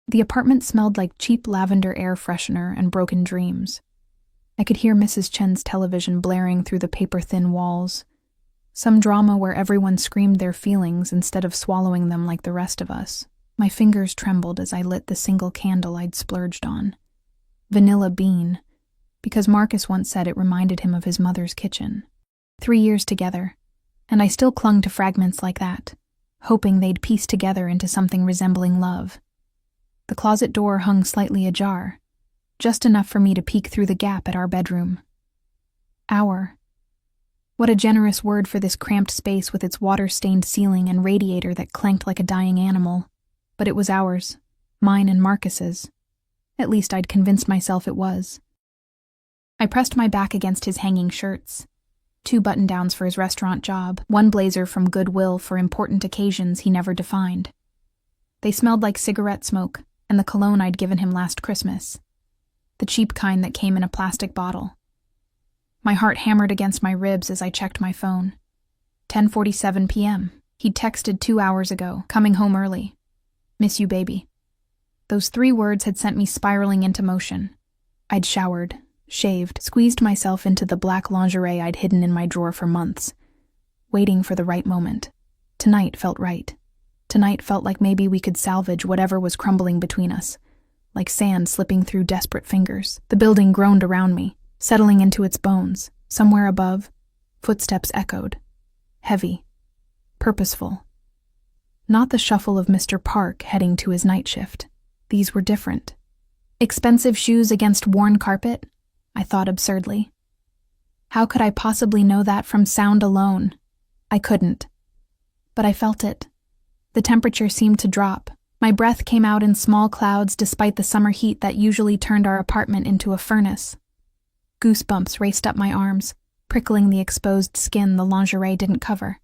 The apartment smelled like cheap lavender air freshener and broken dreams. I could hear Mrs. Chen's television blaring through the paper-thin walls. Some drama where everyone screamed their feelings instead of swallowing them like the rest of us. My fingers trembled as I lit the single candle I'd splurged on. Vanilla bean, because Marcus once said it reminded him of his mother's kitchen. 3 years together, and I still clung to fragments like that, hoping they'd piece together into something resembling love. The closet door hung slightly ajar, just enough for me to peek through the gap at our bedroom. Our. What a generous word for this cramped space with its water-stained ceiling and radiator that clanked like a dying animal. But it was ours, mine and Marcus's. At least I'd convinced myself it was. I pressed my back against his hanging shirts. 2 button-downs for his restaurant job, 1 blazer from Goodwill for important occasions he never defined. They smelled like cigarette smoke and the cologne I'd given him last Christmas. The cheap kind that came in a plastic bottle. My heart hammered against my ribs as I checked my phone. 10:47 p.m. He'd texted 2 hours ago, coming home early. Miss you, baby. Those 3 words had sent me spiraling into motion. I'd showered, shaved, squeezed myself into the black lingerie I'd hidden in my drawer for months, waiting for the right moment. Tonight felt right. Tonight felt like maybe we could salvage whatever was crumbling between us, like sand slipping through desperate fingers. The building groaned around me, settling into its bones. Somewhere above, footsteps echoed. Heavy. Purposeful. Not the shuffle of Mr. Park heading to his night shift. These were different. Expensive shoes against worn carpet? I thought absurdly. How could I possibly know that from sound alone? I couldn't. But I felt it. The temperature seemed to drop. My breath came out in small clouds despite the summer heat that usually turned our apartment into a furnace. Goosebumps raced up my arms, prickling the exposed skin the lingerie didn't cover.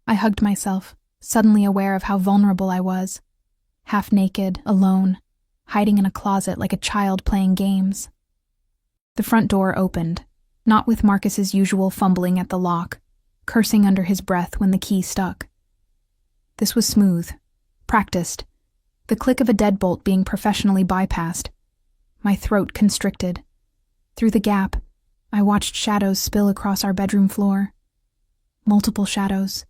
I hugged myself, suddenly aware of how vulnerable I was. Half naked, alone, hiding in a closet like a child playing games. The front door opened, not with Marcus's usual fumbling at the lock, cursing under his breath when the key stuck. This was smooth, practiced, the click of a deadbolt being professionally bypassed. My throat constricted. Through the gap, I watched shadows spill across our bedroom floor. Multiple shadows.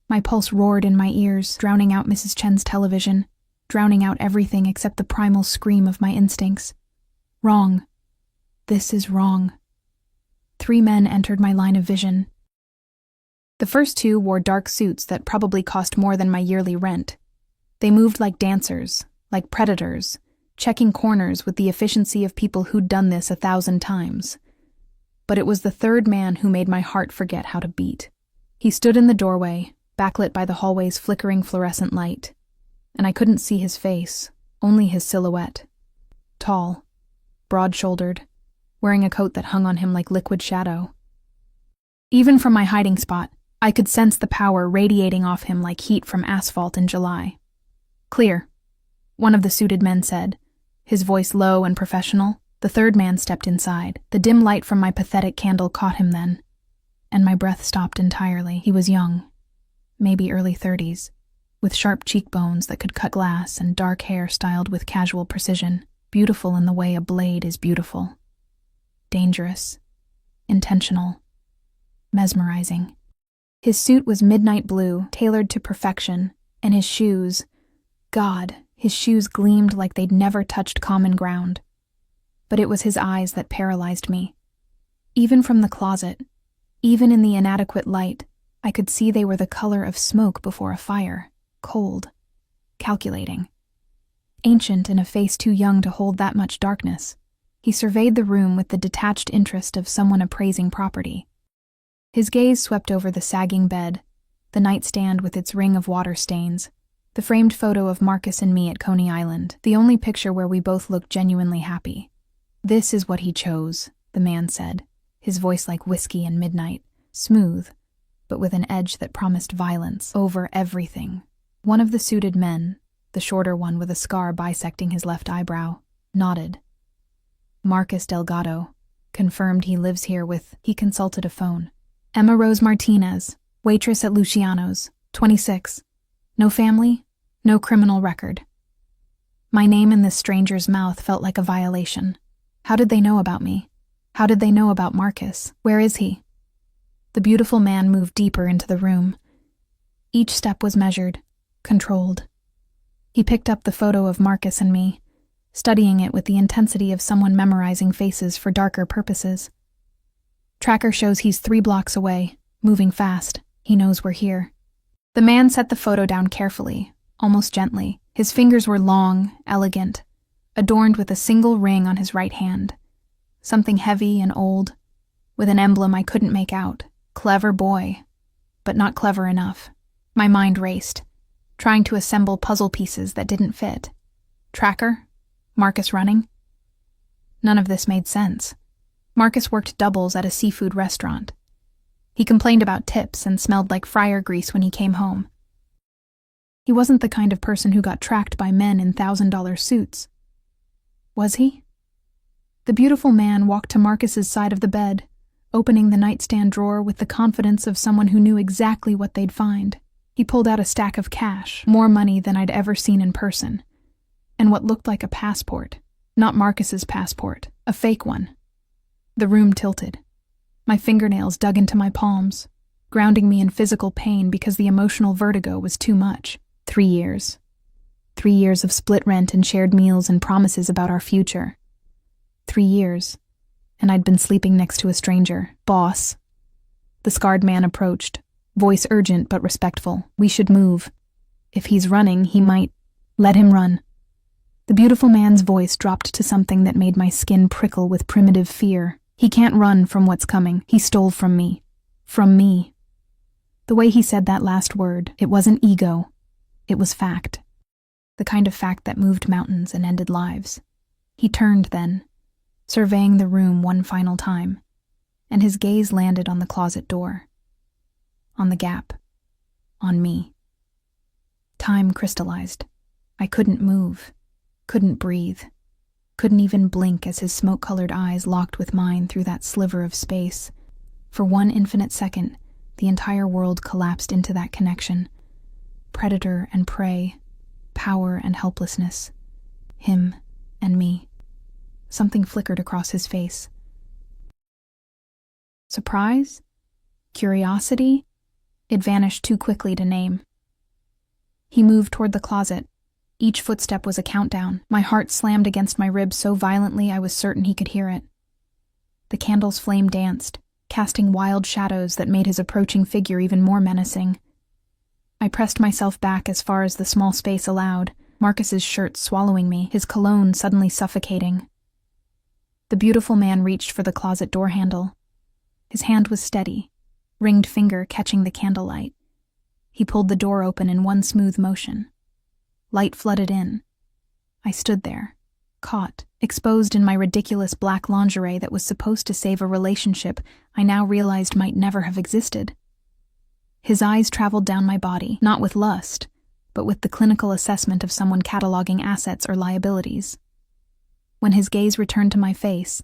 My pulse roared in my ears, drowning out Mrs. Chen's television, drowning out everything except the primal scream of my instincts. Wrong. This is wrong. 3 men entered my line of vision. The first 2 wore dark suits that probably cost more than my yearly rent. They moved like dancers, like predators, checking corners with the efficiency of people who'd done this 1,000 times. But it was the 3rd man who made my heart forget how to beat. He stood in the doorway, backlit by the hallway's flickering fluorescent light, and I couldn't see his face, only his silhouette. Tall, broad-shouldered, wearing a coat that hung on him like liquid shadow. Even from my hiding spot, I could sense the power radiating off him like heat from asphalt in July. "Clear," one of the suited men said, his voice low and professional. The 3rd man stepped inside. The dim light from my pathetic candle caught him then, and my breath stopped entirely. He was young, maybe early 30s, with sharp cheekbones that could cut glass and dark hair styled with casual precision, beautiful in the way a blade is beautiful. Dangerous, intentional, mesmerizing. His suit was midnight blue, tailored to perfection, and his shoes, God, his shoes gleamed like they'd never touched common ground. But it was his eyes that paralyzed me. Even from the closet, even in the inadequate light, I could see they were the color of smoke before a fire, cold, calculating. Ancient in a face too young to hold that much darkness, he surveyed the room with the detached interest of someone appraising property. His gaze swept over the sagging bed, the nightstand with its ring of water stains, the framed photo of Marcus and me at Coney Island, the only picture where we both looked genuinely happy. "This is what he chose," the man said, his voice like whiskey and midnight, smooth, but with an edge that promised violence over everything. One of the suited men, the shorter one with a scar bisecting his left eyebrow, nodded. "Marcus Delgado, confirmed he lives here with," he consulted a phone. "Emma Rose Martinez, waitress at Luciano's, 26. No family, no criminal record." My name in this stranger's mouth felt like a violation. How did they know about me? How did they know about Marcus? Where is he? The beautiful man moved deeper into the room. Each step was measured, controlled. He picked up the photo of Marcus and me, studying it with the intensity of someone memorizing faces for darker purposes. Tracker shows he's 3 blocks away, moving fast. He knows we're here. The man set the photo down carefully, almost gently. His fingers were long, elegant, adorned with a single ring on his right hand. Something heavy and old, with an emblem I couldn't make out. Clever boy, but not clever enough. My mind raced, trying to assemble puzzle pieces that didn't fit. Tracker? Marcus running? None of this made sense. Marcus worked doubles at a seafood restaurant. He complained about tips and smelled like fryer grease when he came home. He wasn't the kind of person who got tracked by men in $1,000 suits. Was he? The beautiful man walked to Marcus's side of the bed, opening the nightstand drawer with the confidence of someone who knew exactly what they'd find. He pulled out a stack of cash, more money than I'd ever seen in person, and what looked like a passport. Not Marcus's passport, a fake one. The room tilted. My fingernails dug into my palms, grounding me in physical pain because the emotional vertigo was too much. 3 years. 3 years of split rent and shared meals and promises about our future. 3 years, and I'd been sleeping next to a stranger. Boss. The scarred man approached, voice urgent but respectful. We should move. If he's running, he might. Let him run. The beautiful man's voice dropped to something that made my skin prickle with primitive fear. He can't run from what's coming. He stole from me. From me. The way he said that last word, it wasn't ego. It was fact. The kind of fact that moved mountains and ended lives. He turned then, surveying the room one final time, and his gaze landed on the closet door. On the gap. On me. Time crystallized. I couldn't move. Couldn't breathe. Couldn't even blink as his smoke-colored eyes locked with mine through that sliver of space. For one infinite second, the entire world collapsed into that connection. Predator and prey, power and helplessness. Him and me. Something flickered across his face. Surprise? Curiosity? It vanished too quickly to name. He moved toward the closet. Each footstep was a countdown. My heart slammed against my ribs so violently I was certain he could hear it. The candle's flame danced, casting wild shadows that made his approaching figure even more menacing. I pressed myself back as far as the small space allowed, Marcus's shirt swallowing me, his cologne suddenly suffocating. The beautiful man reached for the closet door handle. His hand was steady, ringed finger catching the candlelight. He pulled the door open in one smooth motion. Light flooded in. I stood there, caught, exposed in my ridiculous black lingerie that was supposed to save a relationship I now realized might never have existed. His eyes traveled down my body, not with lust, but with the clinical assessment of someone cataloging assets or liabilities. When his gaze returned to my face,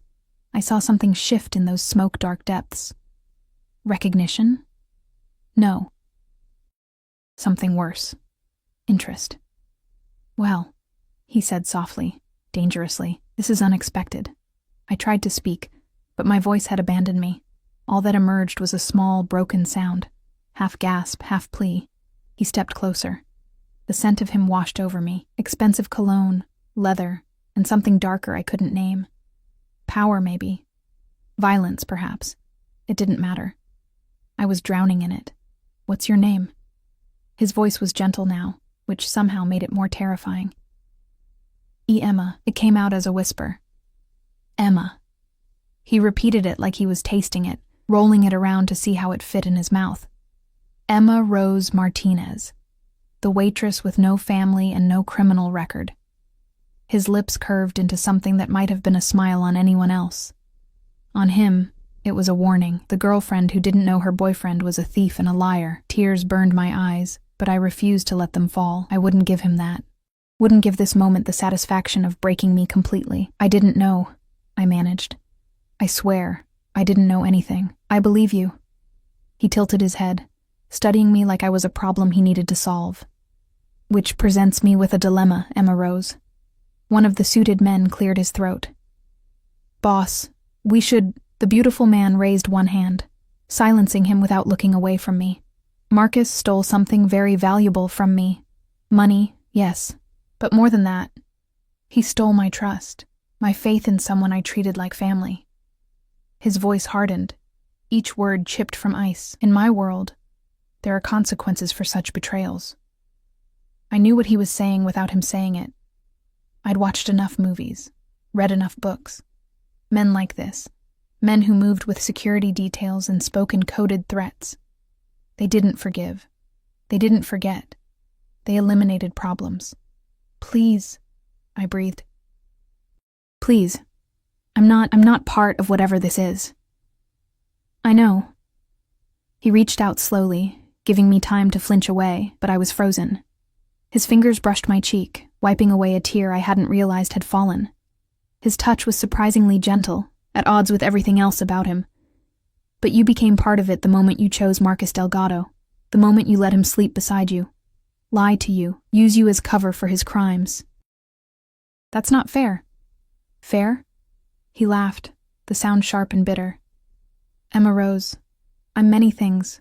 I saw something shift in those smoke-dark depths. Recognition? No. Something worse. Interest. Well, he said softly, dangerously, this is unexpected. I tried to speak, but my voice had abandoned me. All that emerged was a small, broken sound, half gasp, half plea. He stepped closer. The scent of him washed over me, expensive cologne, leather, and something darker I couldn't name. Power, maybe. Violence, perhaps. It didn't matter. I was drowning in it. What's your name? His voice was gentle now, which somehow made it more terrifying. Emma. It came out as a whisper. Emma. He repeated it like he was tasting it, rolling it around to see how it fit in his mouth. Emma Rose Martinez, the waitress with no family and no criminal record. His lips curved into something that might have been a smile on anyone else. On him, it was a warning. The girlfriend who didn't know her boyfriend was a thief and a liar. Tears burned my eyes, but I refused to let them fall. I wouldn't give him that. Wouldn't give this moment the satisfaction of breaking me completely. I didn't know, I managed. I swear, I didn't know anything. I believe you. He tilted his head, studying me like I was a problem he needed to solve. Which presents me with a dilemma, Emma Rose. One of the suited men cleared his throat. "Boss, we should—" The beautiful man raised one hand, silencing him without looking away from me. "Marcus stole something very valuable from me. Money, yes, but more than that. He stole my trust, my faith in someone I treated like family." His voice hardened, each word chipped from ice. In my world, there are consequences for such betrayals. I knew what he was saying without him saying it. I'd watched enough movies, read enough books. Men like this, men who moved with security details and spoke in coded threats. They didn't forgive. They didn't forget. They eliminated problems. "Please," I breathed. "Please. I'm not part of whatever this is." "I know." He reached out slowly, giving me time to flinch away, but I was frozen. His fingers brushed my cheek, wiping away a tear I hadn't realized had fallen. His touch was surprisingly gentle, at odds with everything else about him. "But you became part of it the moment you chose Marcus Delgado, the moment you let him sleep beside you, lie to you, use you as cover for his crimes. That's not fair." "Fair?" He laughed, the sound sharp and bitter. "Emma Rose, I'm many things,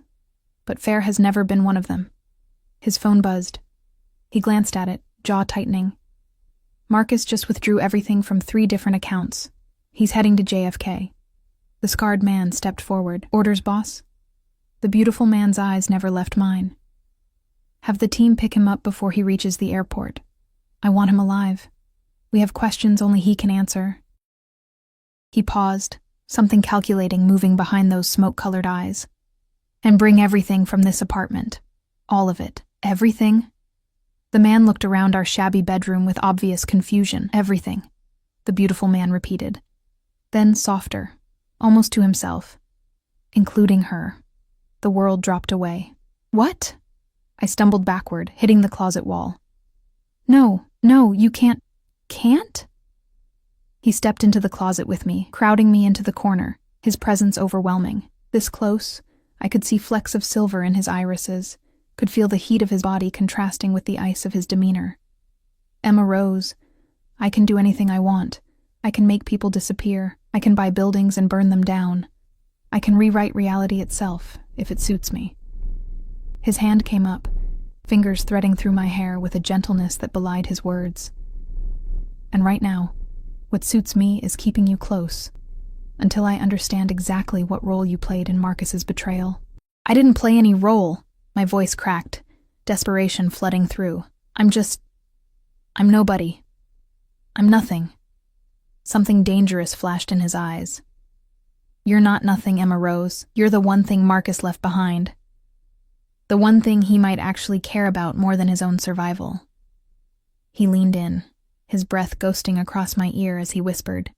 but fair has never been one of them." His phone buzzed. He glanced at it, jaw tightening. Marcus just withdrew everything from 3 different accounts. He's heading to JFK. The scarred man stepped forward. "Orders, boss?" The beautiful man's eyes never left mine. "Have the team pick him up before he reaches the airport. I want him alive. We have questions only he can answer." He paused, something calculating moving behind those smoke-colored eyes. "And bring everything from this apartment. All of it. Everything?" The man looked around our shabby bedroom with obvious confusion. "Everything," the beautiful man repeated. Then softer, almost to himself. "Including her." The world dropped away. "What?" I stumbled backward, hitting the closet wall. No, you can't." "Can't?" He stepped into the closet with me, crowding me into the corner, his presence overwhelming. This close, I could see flecks of silver in his irises, could feel the heat of his body contrasting with the ice of his demeanor. "Emma Rose, I can do anything I want. I can make people disappear. I can buy buildings and burn them down. I can rewrite reality itself, if it suits me." His hand came up, fingers threading through my hair with a gentleness that belied his words. "And right now, what suits me is keeping you close, until I understand exactly what role you played in Marcus's betrayal." "I didn't play any role," my voice cracked, desperation flooding through. I'm nobody. I'm nothing." Something dangerous flashed in his eyes. "You're not nothing, Emma Rose. You're the one thing Marcus left behind. The one thing he might actually care about more than his own survival." He leaned in, his breath ghosting across my ear as he whispered,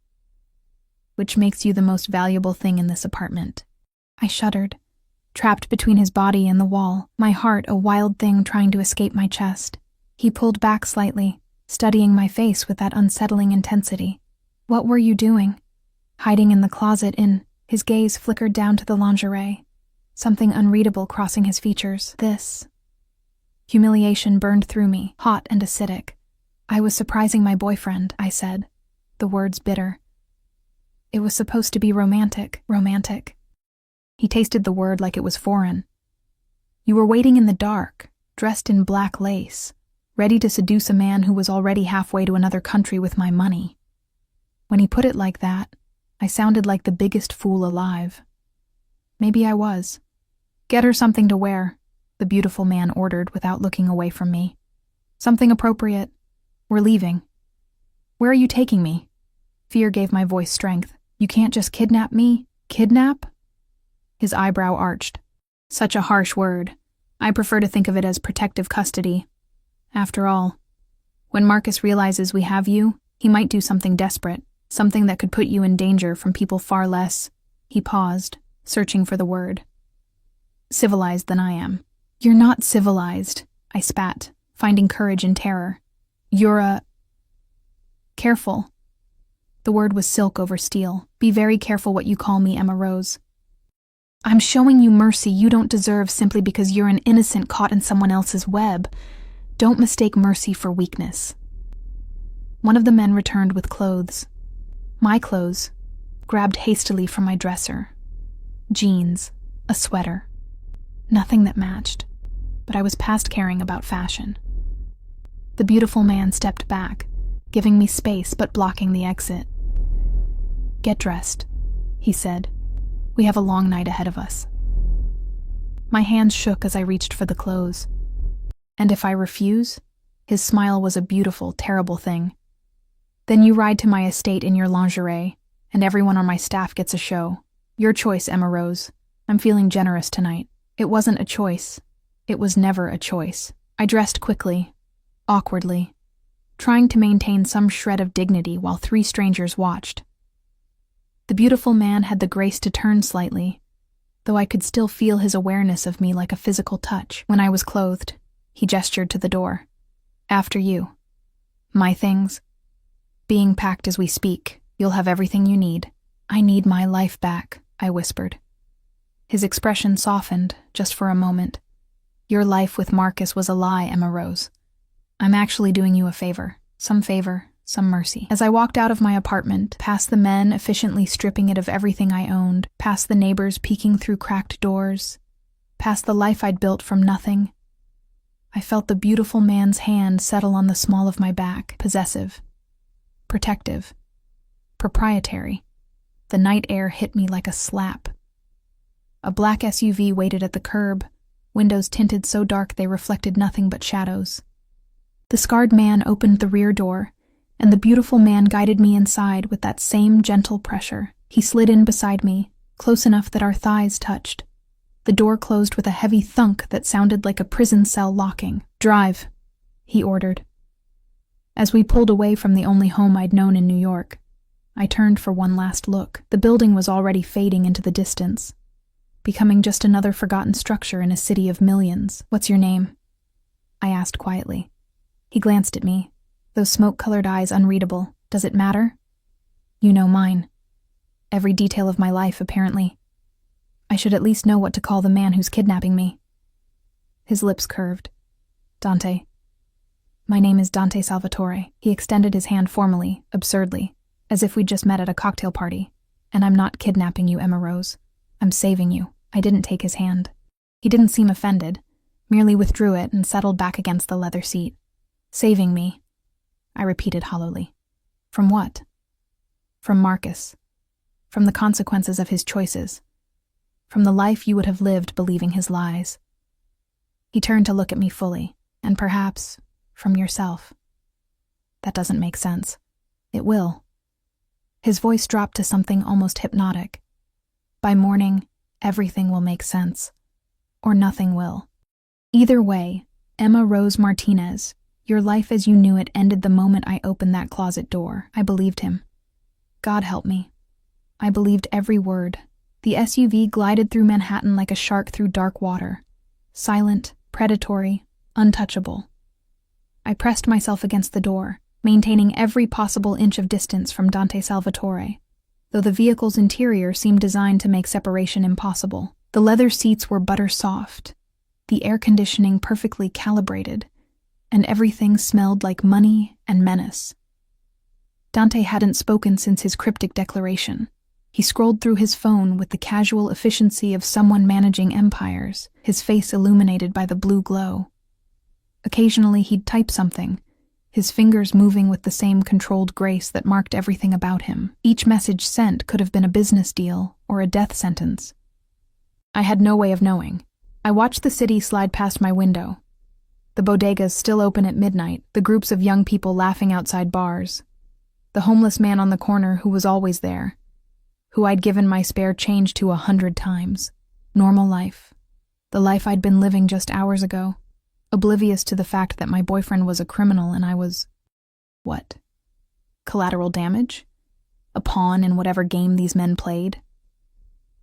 "Which makes you the most valuable thing in this apartment." I shuddered, trapped between his body and the wall, my heart a wild thing trying to escape my chest. He pulled back slightly, studying my face with that unsettling intensity. "What were you doing?" Hiding in the closet his gaze flickered down to the lingerie, something unreadable crossing his features. "This." Humiliation burned through me, hot and acidic. "I was surprising my boyfriend," I said, the words bitter. "It was supposed to be romantic." He tasted the word like it was foreign. "You were waiting in the dark, dressed in black lace, ready to seduce a man who was already halfway to another country with my money." When he put it like that, I sounded like the biggest fool alive. Maybe I was. "Get her something to wear," the beautiful man ordered without looking away from me. "Something appropriate. We're leaving." "Where are you taking me?" Fear gave my voice strength. "You can't just kidnap me." "Kidnap?" His eyebrow arched. Such a harsh word. I prefer to think of it as protective custody. After all, when Marcus realizes we have you, he might do something desperate, something that could put you in danger from people far less. He paused, searching for the word. "Civilized than I am." "You're not civilized," I spat, finding courage in terror. "You're Careful." The word was silk over steel. "Be very careful what you call me, Emma Rose. I'm showing you mercy you don't deserve simply because you're an innocent caught in someone else's web. Don't mistake mercy for weakness." One of the men returned with clothes. My clothes, grabbed hastily from my dresser. Jeans, a sweater. Nothing that matched, but I was past caring about fashion. The beautiful man stepped back, giving me space but blocking the exit. "Get dressed," he said. "We have a long night ahead of us." My hands shook as I reached for the clothes. "And if I refuse?" His smile was a beautiful, terrible thing. "Then you ride to my estate in your lingerie, and everyone on my staff gets a show. Your choice, Emma Rose. I'm feeling generous tonight." It wasn't a choice. It was never a choice. I dressed quickly, awkwardly, trying to maintain some shred of dignity while 3 strangers watched. The beautiful man had the grace to turn slightly, though I could still feel his awareness of me like a physical touch. When I was clothed, he gestured to the door. "After you. My things. Being packed as we speak. You'll have everything you need." "I need my life back," I whispered. His expression softened, just for a moment. "Your life with Marcus was a lie, Emma Rose. I'm actually doing you a favor, some mercy." As I walked out of my apartment, past the men efficiently stripping it of everything I owned, past the neighbors peeking through cracked doors, past the life I'd built from nothing, I felt the beautiful man's hand settle on the small of my back, possessive, protective, proprietary. The night air hit me like a slap. A black SUV waited at the curb, windows tinted so dark they reflected nothing but shadows. The scarred man opened the rear door, and the beautiful man guided me inside with that same gentle pressure. He slid in beside me, close enough that our thighs touched. The door closed with a heavy thunk that sounded like a prison cell locking. "Drive," he ordered. As we pulled away from the only home I'd known in New York, I turned for one last look. The building was already fading into the distance, becoming just another forgotten structure in a city of millions. "What's your name?" I asked quietly. He glanced at me, those smoke-colored eyes unreadable. "Does it matter?" "You know mine. Every detail of my life, apparently. I should at least know what to call the man who's kidnapping me." His lips curved. "Dante. My name is Dante Salvatore." He extended his hand formally, absurdly, as if we'd just met at a cocktail party. "And I'm not kidnapping you, Emma Rose. I'm saving you." I didn't take his hand. He didn't seem offended, merely withdrew it and settled back against the leather seat. "Saving me," I repeated hollowly. "From what?" "From Marcus. From the consequences of his choices. From the life you would have lived believing his lies." He turned to look at me fully, "And perhaps, from yourself." "That doesn't make sense." "It will." His voice dropped to something almost hypnotic. "By morning, everything will make sense. Or nothing will. Either way, Emma Rose Martinez, your life as you knew it ended the moment I opened that closet door." I believed him. God help me. I believed every word. The SUV glided through Manhattan like a shark through dark water. Silent, predatory, untouchable. I pressed myself against the door, maintaining every possible inch of distance from Dante Salvatore, though the vehicle's interior seemed designed to make separation impossible. The leather seats were butter soft, the air conditioning perfectly calibrated, and everything smelled like money and menace. Dante hadn't spoken since his cryptic declaration. He scrolled through his phone with the casual efficiency of someone managing empires, his face illuminated by the blue glow. Occasionally he'd type something, his fingers moving with the same controlled grace that marked everything about him. Each message sent could have been a business deal or a death sentence. I had no way of knowing. I watched the city slide past my window. The bodegas still open at midnight, the groups of young people laughing outside bars. The homeless man on the corner who was always there, who I'd given my spare change to 100 times. Normal life. The life I'd been living just hours ago, oblivious to the fact that my boyfriend was a criminal and I was... what? Collateral damage? A pawn in whatever game these men played?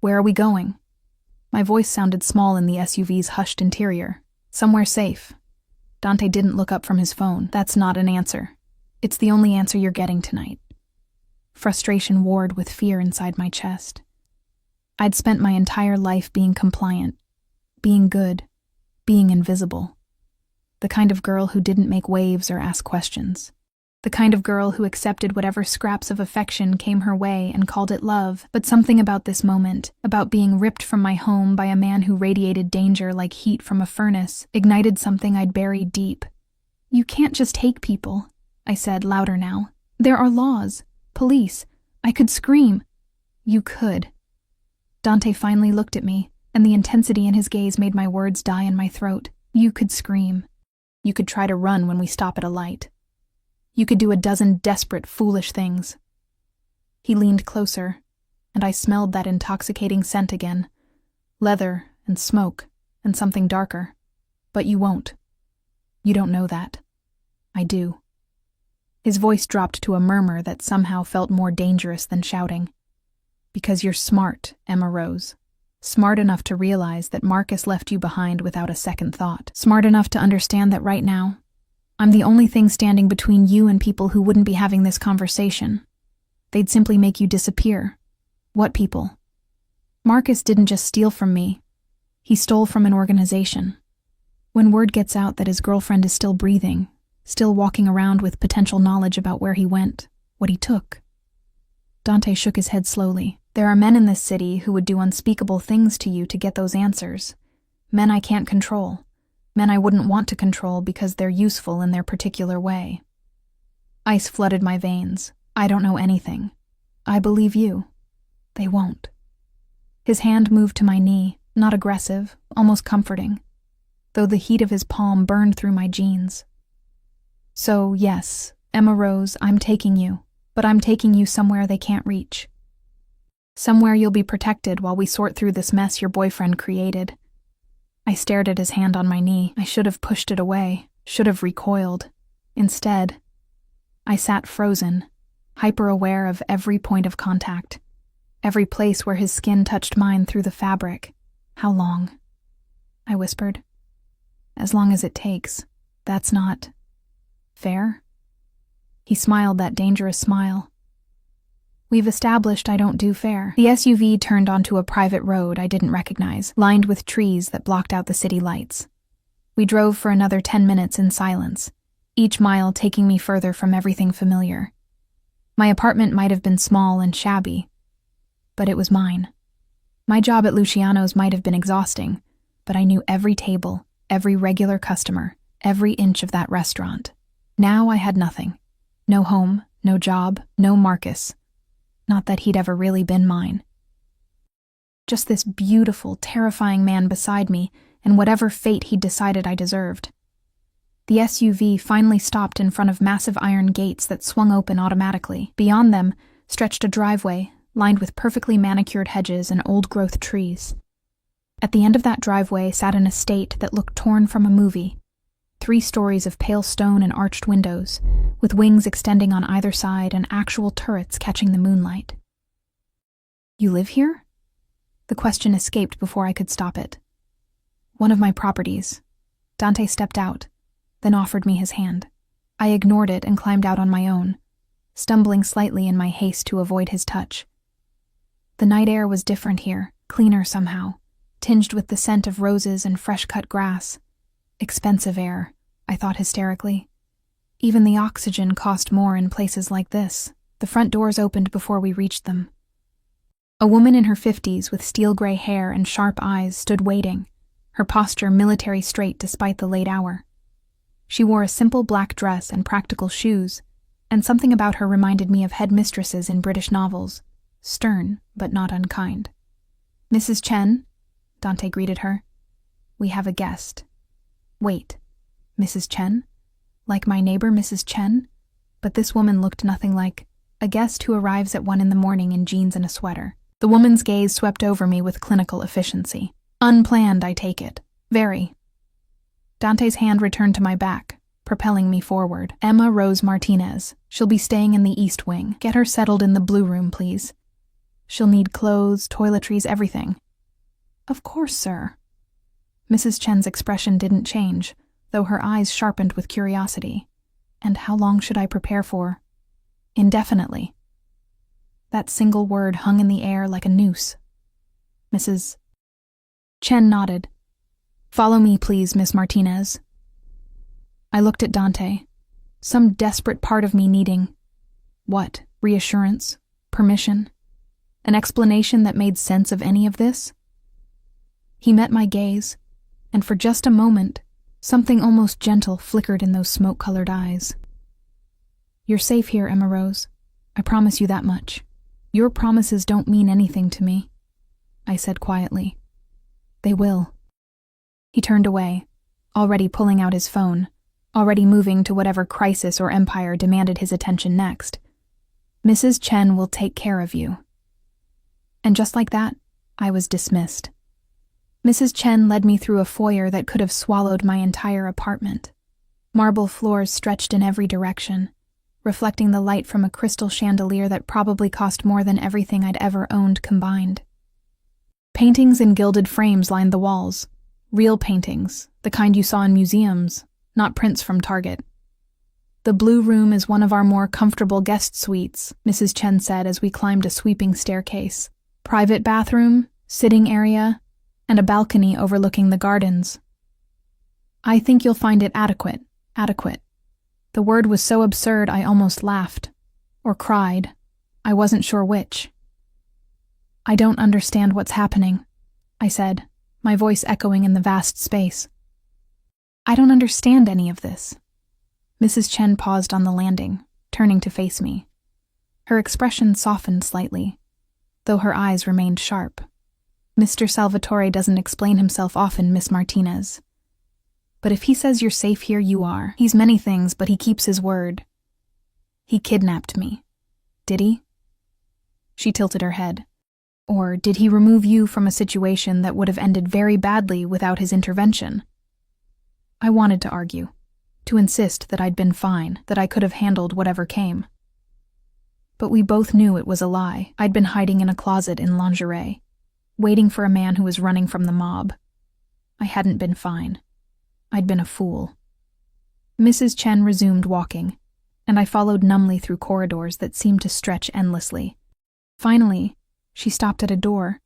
Where are we going? My voice sounded small in the SUV's hushed interior. Somewhere safe. Dante didn't look up from his phone. "That's not an answer. It's the only answer you're getting tonight." Frustration warred with fear inside my chest. I'd spent my entire life being compliant, being good, being invisible. The kind of girl who didn't make waves or ask questions. The kind of girl who accepted whatever scraps of affection came her way and called it love. But something about this moment, about being ripped from my home by a man who radiated danger like heat from a furnace, ignited something I'd buried deep. "You can't just take people," I said, louder now. "There are laws, police. I could scream." "You could." Dante finally looked at me, and the intensity in his gaze made my words die in my throat. "You could scream. You could try to run when we stop at a light. You could do a dozen desperate, foolish things." He leaned closer, and I smelled that intoxicating scent again. Leather and smoke and something darker. "But you won't. You don't know that. I do." His voice dropped to a murmur that somehow felt more dangerous than shouting. "Because you're smart, Emma Rose. Smart enough to realize that Marcus left you behind without a second thought. Smart enough to understand that right now, I'm the only thing standing between you and people who wouldn't be having this conversation. They'd simply make you disappear." "What people?" "Marcus didn't just steal from me. He stole from an organization. When word gets out that his girlfriend is still breathing, still walking around with potential knowledge about where he went, what he took." Dante shook his head slowly. "There are men in this city who would do unspeakable things to you to get those answers. Men I can't control. Men I wouldn't want to control because they're useful in their particular way." Ice flooded my veins. "I don't know anything. I believe you. They won't." His hand moved to my knee, not aggressive, almost comforting, though the heat of his palm burned through my jeans. "So, yes, Emma Rose, I'm taking you, but I'm taking you somewhere they can't reach. Somewhere you'll be protected while we sort through this mess your boyfriend created." I stared at his hand on my knee. I should have pushed it away, should have recoiled. Instead, I sat frozen, hyper-aware of every point of contact, every place where his skin touched mine through the fabric. "How long?" I whispered. "As long as it takes. That's not fair?" He smiled that dangerous smile. "We've established I don't do fair." The SUV turned onto a private road I didn't recognize, lined with trees that blocked out the city lights. We drove for another 10 minutes in silence, each mile taking me further from everything familiar. My apartment might have been small and shabby, but it was mine. My job at Luciano's might have been exhausting, but I knew every table, every regular customer, every inch of that restaurant. Now I had nothing. No home, no job, no Marcus. Not that he'd ever really been mine. Just this beautiful, terrifying man beside me and whatever fate he'd decided I deserved. The SUV finally stopped in front of massive iron gates that swung open automatically. Beyond them stretched a driveway lined with perfectly manicured hedges and old-growth trees. At the end of that driveway sat an estate that looked torn from a movie. 3 stories of pale stone and arched windows, with wings extending on either side and actual turrets catching the moonlight. "You live here?" The question escaped before I could stop it. "One of my properties." Dante stepped out, then offered me his hand. I ignored it and climbed out on my own, stumbling slightly in my haste to avoid his touch. The night air was different here, cleaner somehow, tinged with the scent of roses and fresh-cut grass. Expensive air, I thought hysterically. Even the oxygen cost more in places like this. The front doors opened before we reached them. A woman in her 50s with steel-gray hair and sharp eyes stood waiting, her posture military straight despite the late hour. She wore a simple black dress and practical shoes, and something about her reminded me of headmistresses in British novels, stern but not unkind. "Mrs. Chen," Dante greeted her. "We have a guest." Wait, Mrs. Chen? Like my neighbor Mrs. Chen? But this woman looked nothing like a guest who arrives at 1 a.m. in jeans and a sweater. The woman's gaze swept over me with clinical efficiency. Unplanned, I take it. Very. Dante's hand returned to my back, propelling me forward. "Emma Rose Martinez. She'll be staying in the East Wing. Get her settled in the Blue Room, please. She'll need clothes, toiletries, everything." "Of course, sir." Mrs. Chen's expression didn't change, though her eyes sharpened with curiosity. "And how long should I prepare for?" "Indefinitely." That single word hung in the air like a noose. Mrs. Chen nodded. "Follow me, please, Miss Martinez." I looked at Dante. some desperate part of me needing, what, reassurance, permission, an explanation that made sense of any of this? He met my gaze, and for just a moment, something almost gentle flickered in those smoke-colored eyes. "You're safe here, Emma Rose. I promise you that much. Your promises don't mean anything to me," I said quietly. "They will." He turned away, already pulling out his phone, already moving to whatever crisis or empire demanded his attention next. "Mrs. Chen will take care of you." And just like that, I was dismissed. Mrs. Chen led me through a foyer that could have swallowed my entire apartment. Marble floors stretched in every direction, reflecting the light from a crystal chandelier that probably cost more than everything I'd ever owned combined. Paintings in gilded frames lined the walls. Real paintings, the kind you saw in museums, not prints from Target. "The blue room is one of our more comfortable guest suites," Mrs. Chen said as we climbed a sweeping staircase. "Private bathroom, sitting area, and a balcony overlooking the gardens. I think you'll find it adequate. The word was so absurd I almost laughed. Or cried. I wasn't sure which. "I don't understand what's happening," I said, my voice echoing in the vast space. "I don't understand any of this." Mrs. Chen paused on the landing, turning to face me. Her expression softened slightly, though her eyes remained sharp. "Mr. Salvatore doesn't explain himself often, Miss Martinez. But if he says you're safe here, you are. He's many things, but he keeps his word. He kidnapped me. Did he?" She tilted her head. "Or did he remove you from a situation that would have ended very badly without his intervention?" I wanted to argue, to insist that I'd been fine, that I could have handled whatever came. But we both knew it was a lie. I'd been hiding in a closet in lingerie, waiting for a man who was running from the mob. I hadn't been fine. I'd been a fool. Mrs. Chen resumed walking, and I followed numbly through corridors that seemed to stretch endlessly. Finally, she stopped at a door,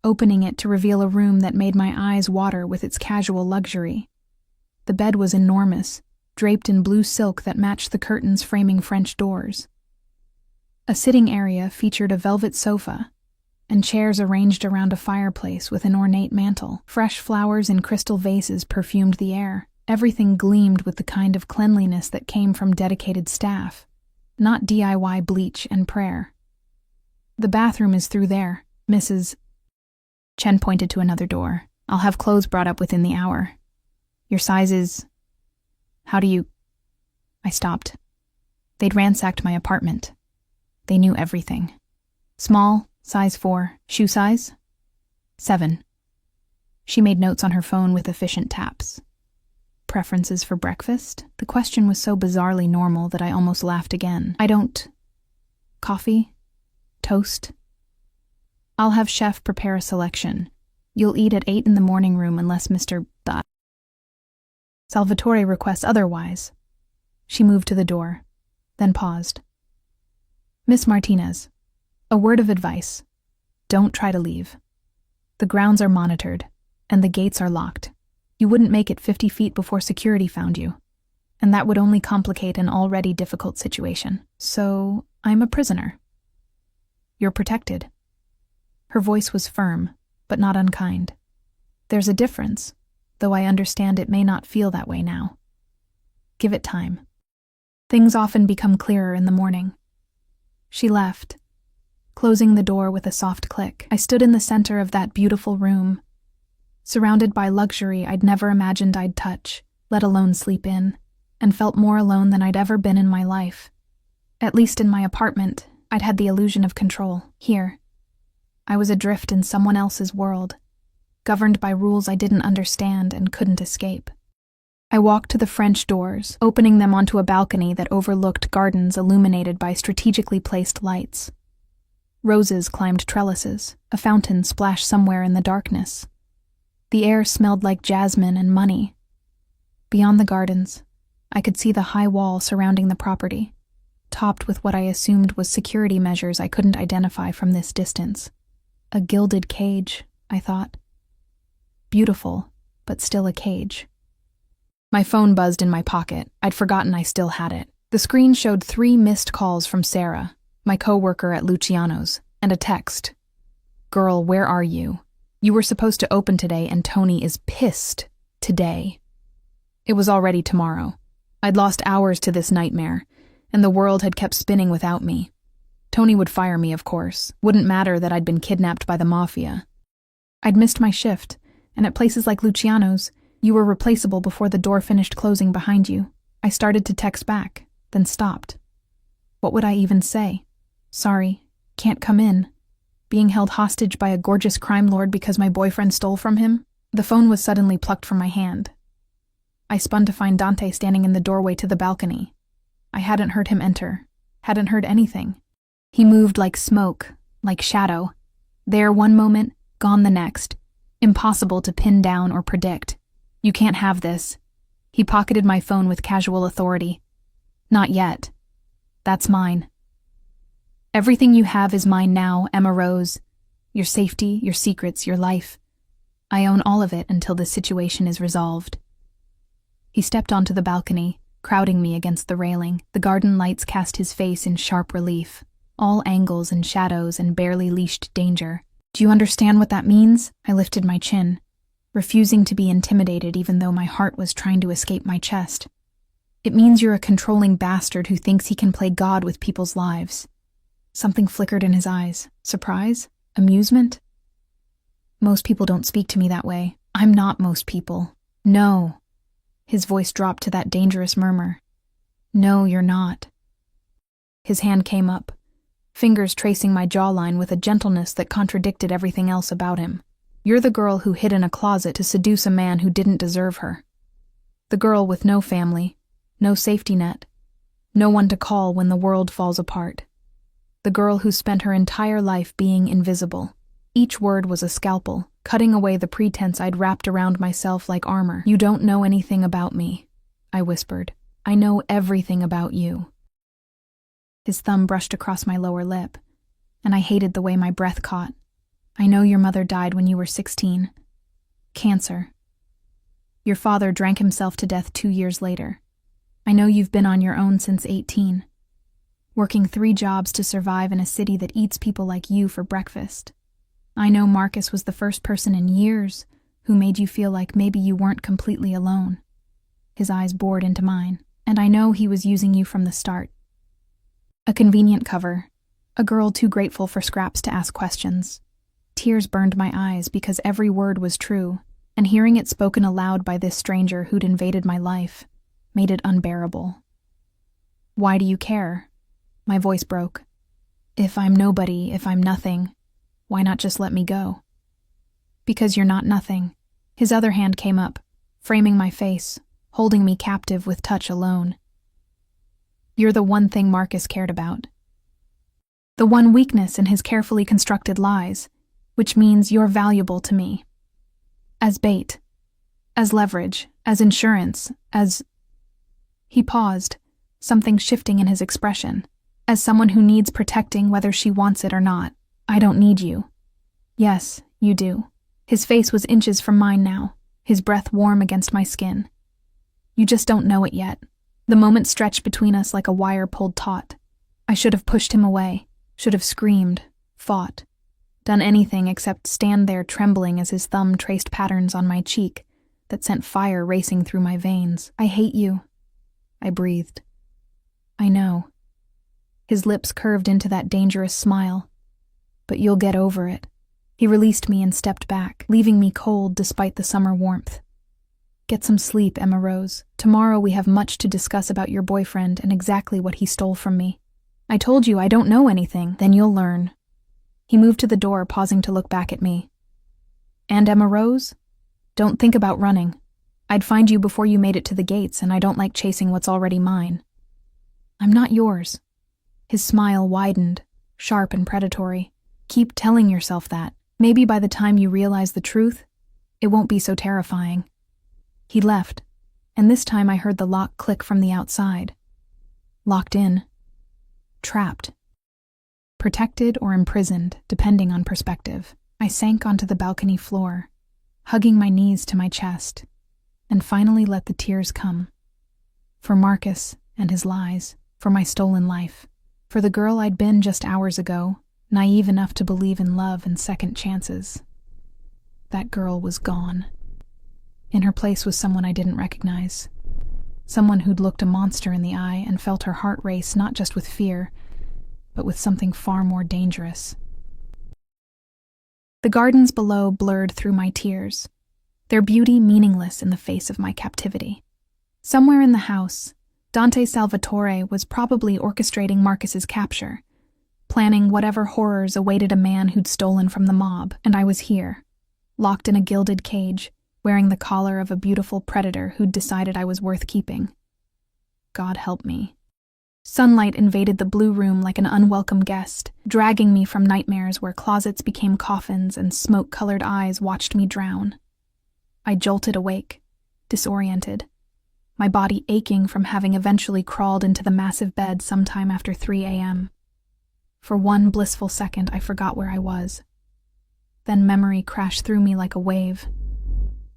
opening it to reveal a room that made my eyes water with its casual luxury. The bed was enormous, draped in blue silk that matched the curtains framing French doors. A sitting area featured a velvet sofa, and chairs arranged around a fireplace with an ornate mantel. Fresh flowers in crystal vases perfumed the air. Everything gleamed with the kind of cleanliness that came from dedicated staff, not DIY bleach and prayer. "The bathroom is through there, Mrs. Chen pointed to another door. "I'll have clothes brought up within the hour. Your size is... How do you..." I stopped. They'd ransacked my apartment. They knew everything. "Small, size 4. Shoe size? 7. She made notes on her phone with efficient taps. "Preferences for breakfast?" The question was so bizarrely normal that I almost laughed again. "I don't... Coffee? Toast? I'll have chef prepare a selection. You'll eat at 8 in the morning room unless Mr. Salvatore requests otherwise." She moved to the door, then paused. "Miss Martinez, a word of advice. Don't try to leave. The grounds are monitored, and the gates are locked. You wouldn't make it 50 feet before security found you, and that would only complicate an already difficult situation. So, I'm a prisoner. You're protected." Her voice was firm, but not unkind. "There's a difference, though I understand it may not feel that way now. Give it time. Things often become clearer in the morning." She left, closing the door with a soft click. I stood in the center of that beautiful room, surrounded by luxury I'd never imagined I'd touch, let alone sleep in, and felt more alone than I'd ever been in my life. At least in my apartment, I'd had the illusion of control. Here, I was adrift in someone else's world, governed by rules I didn't understand and couldn't escape. I walked to the French doors, opening them onto a balcony that overlooked gardens illuminated by strategically placed lights. Roses climbed trellises, a fountain splashed somewhere in the darkness. The air smelled like jasmine and money. Beyond the gardens, I could see the high wall surrounding the property, topped with what I assumed was security measures I couldn't identify from this distance. A gilded cage, I thought. Beautiful, but still a cage. My phone buzzed in my pocket. I'd forgotten I still had it. The screen showed 3 missed calls from Sarah, my coworker at Luciano's, and a text. "Girl, where are you? You were supposed to open today and Tony is pissed today." It was already tomorrow. I'd lost hours to this nightmare, and the world had kept spinning without me. Tony would fire me, of course. Wouldn't matter that I'd been kidnapped by the mafia. I'd missed my shift, and at places like Luciano's, you were replaceable before the door finished closing behind you. I started to text back, then stopped. What would I even say? Sorry, can't come in. Being held hostage by a gorgeous crime lord because my boyfriend stole from him? The phone was suddenly plucked from my hand. I spun to find Dante standing in the doorway to the balcony. I hadn't heard him enter, hadn't heard anything. He moved like smoke, like shadow. There one moment, gone the next. Impossible to pin down or predict. You can't have this. He pocketed my phone with casual authority. Not yet. That's mine. Everything you have is mine now, Emma Rose. Your safety, your secrets, your life. I own all of it until this situation is resolved. He stepped onto the balcony, crowding me against the railing. The garden lights cast his face in sharp relief. All angles and shadows and barely leashed danger. Do you understand what that means? I lifted my chin, refusing to be intimidated even though my heart was trying to escape my chest. It means you're a controlling bastard who thinks he can play God with people's lives. Something flickered in his eyes. Surprise? Amusement? Most people don't speak to me that way. I'm not most people. No. His voice dropped to that dangerous murmur. No, you're not. His hand came up, fingers tracing my jawline with a gentleness that contradicted everything else about him. You're the girl who hid in a closet to seduce a man who didn't deserve her. The girl with no family, no safety net, no one to call when the world falls apart. The girl who spent her entire life being invisible. Each word was a scalpel, cutting away the pretense I'd wrapped around myself like armor. You don't know anything about me, I whispered. I know everything about you. His thumb brushed across my lower lip, and I hated the way my breath caught. I know your mother died when you were 16. Cancer. Your father drank himself to death 2 years later. I know you've been on your own since 18. Working 3 jobs to survive in a city that eats people like you for breakfast. I know Marcus was the first person in years who made you feel like maybe you weren't completely alone. His eyes bored into mine, and I know he was using you from the start. A convenient cover, a girl too grateful for scraps to ask questions. Tears burned my eyes because every word was true, and hearing it spoken aloud by this stranger who'd invaded my life made it unbearable. Why do you care? My voice broke. If I'm nobody, if I'm nothing, why not just let me go? Because you're not nothing. His other hand came up, framing my face, holding me captive with touch alone. You're the one thing Marcus cared about. The one weakness in his carefully constructed lies, which means you're valuable to me. As bait, as leverage, as insurance, as... He paused, something shifting in his expression. As someone who needs protecting whether she wants it or not. I don't need you. Yes, you do. His face was inches from mine now, his breath warm against my skin. You just don't know it yet. The moment stretched between us like a wire pulled taut. I should have pushed him away, should have screamed, fought, done anything except stand there trembling as his thumb traced patterns on my cheek that sent fire racing through my veins. I hate you, I breathed. I know. His lips curved into that dangerous smile. But you'll get over it. He released me and stepped back, leaving me cold despite the summer warmth. Get some sleep, Emma Rose. Tomorrow we have much to discuss about your boyfriend and exactly what he stole from me. I told you I don't know anything, then you'll learn. He moved to the door, pausing to look back at me. And Emma Rose? Don't think about running. I'd find you before you made it to the gates, and I don't like chasing what's already mine. I'm not yours. His smile widened, sharp and predatory. Keep telling yourself that. Maybe by the time you realize the truth, it won't be so terrifying. He left, and this time I heard the lock click from the outside. Locked in. Trapped. Protected or imprisoned, depending on perspective. I sank onto the balcony floor, hugging my knees to my chest, and finally let the tears come. For Marcus and his lies. for my stolen life, for the girl I'd been just hours ago, naive enough to believe in love and second chances. That girl was gone. In her place was someone I didn't recognize. Someone who'd looked a monster in the eye and felt her heart race not just with fear, but with something far more dangerous. The gardens below blurred through my tears, their beauty meaningless in the face of my captivity. Somewhere in the house, Dante Salvatore was probably orchestrating Marcus's capture, planning whatever horrors awaited a man who'd stolen from the mob, and I was here, locked in a gilded cage, wearing the collar of a beautiful predator who'd decided I was worth keeping. God help me. Sunlight invaded the blue room like an unwelcome guest, dragging me from nightmares where closets became coffins and smoke-colored eyes watched me drown. I jolted awake, disoriented, my body aching from having eventually crawled into the massive bed sometime after 3 a.m. For one blissful second, I forgot where I was. Then memory crashed through me like a wave.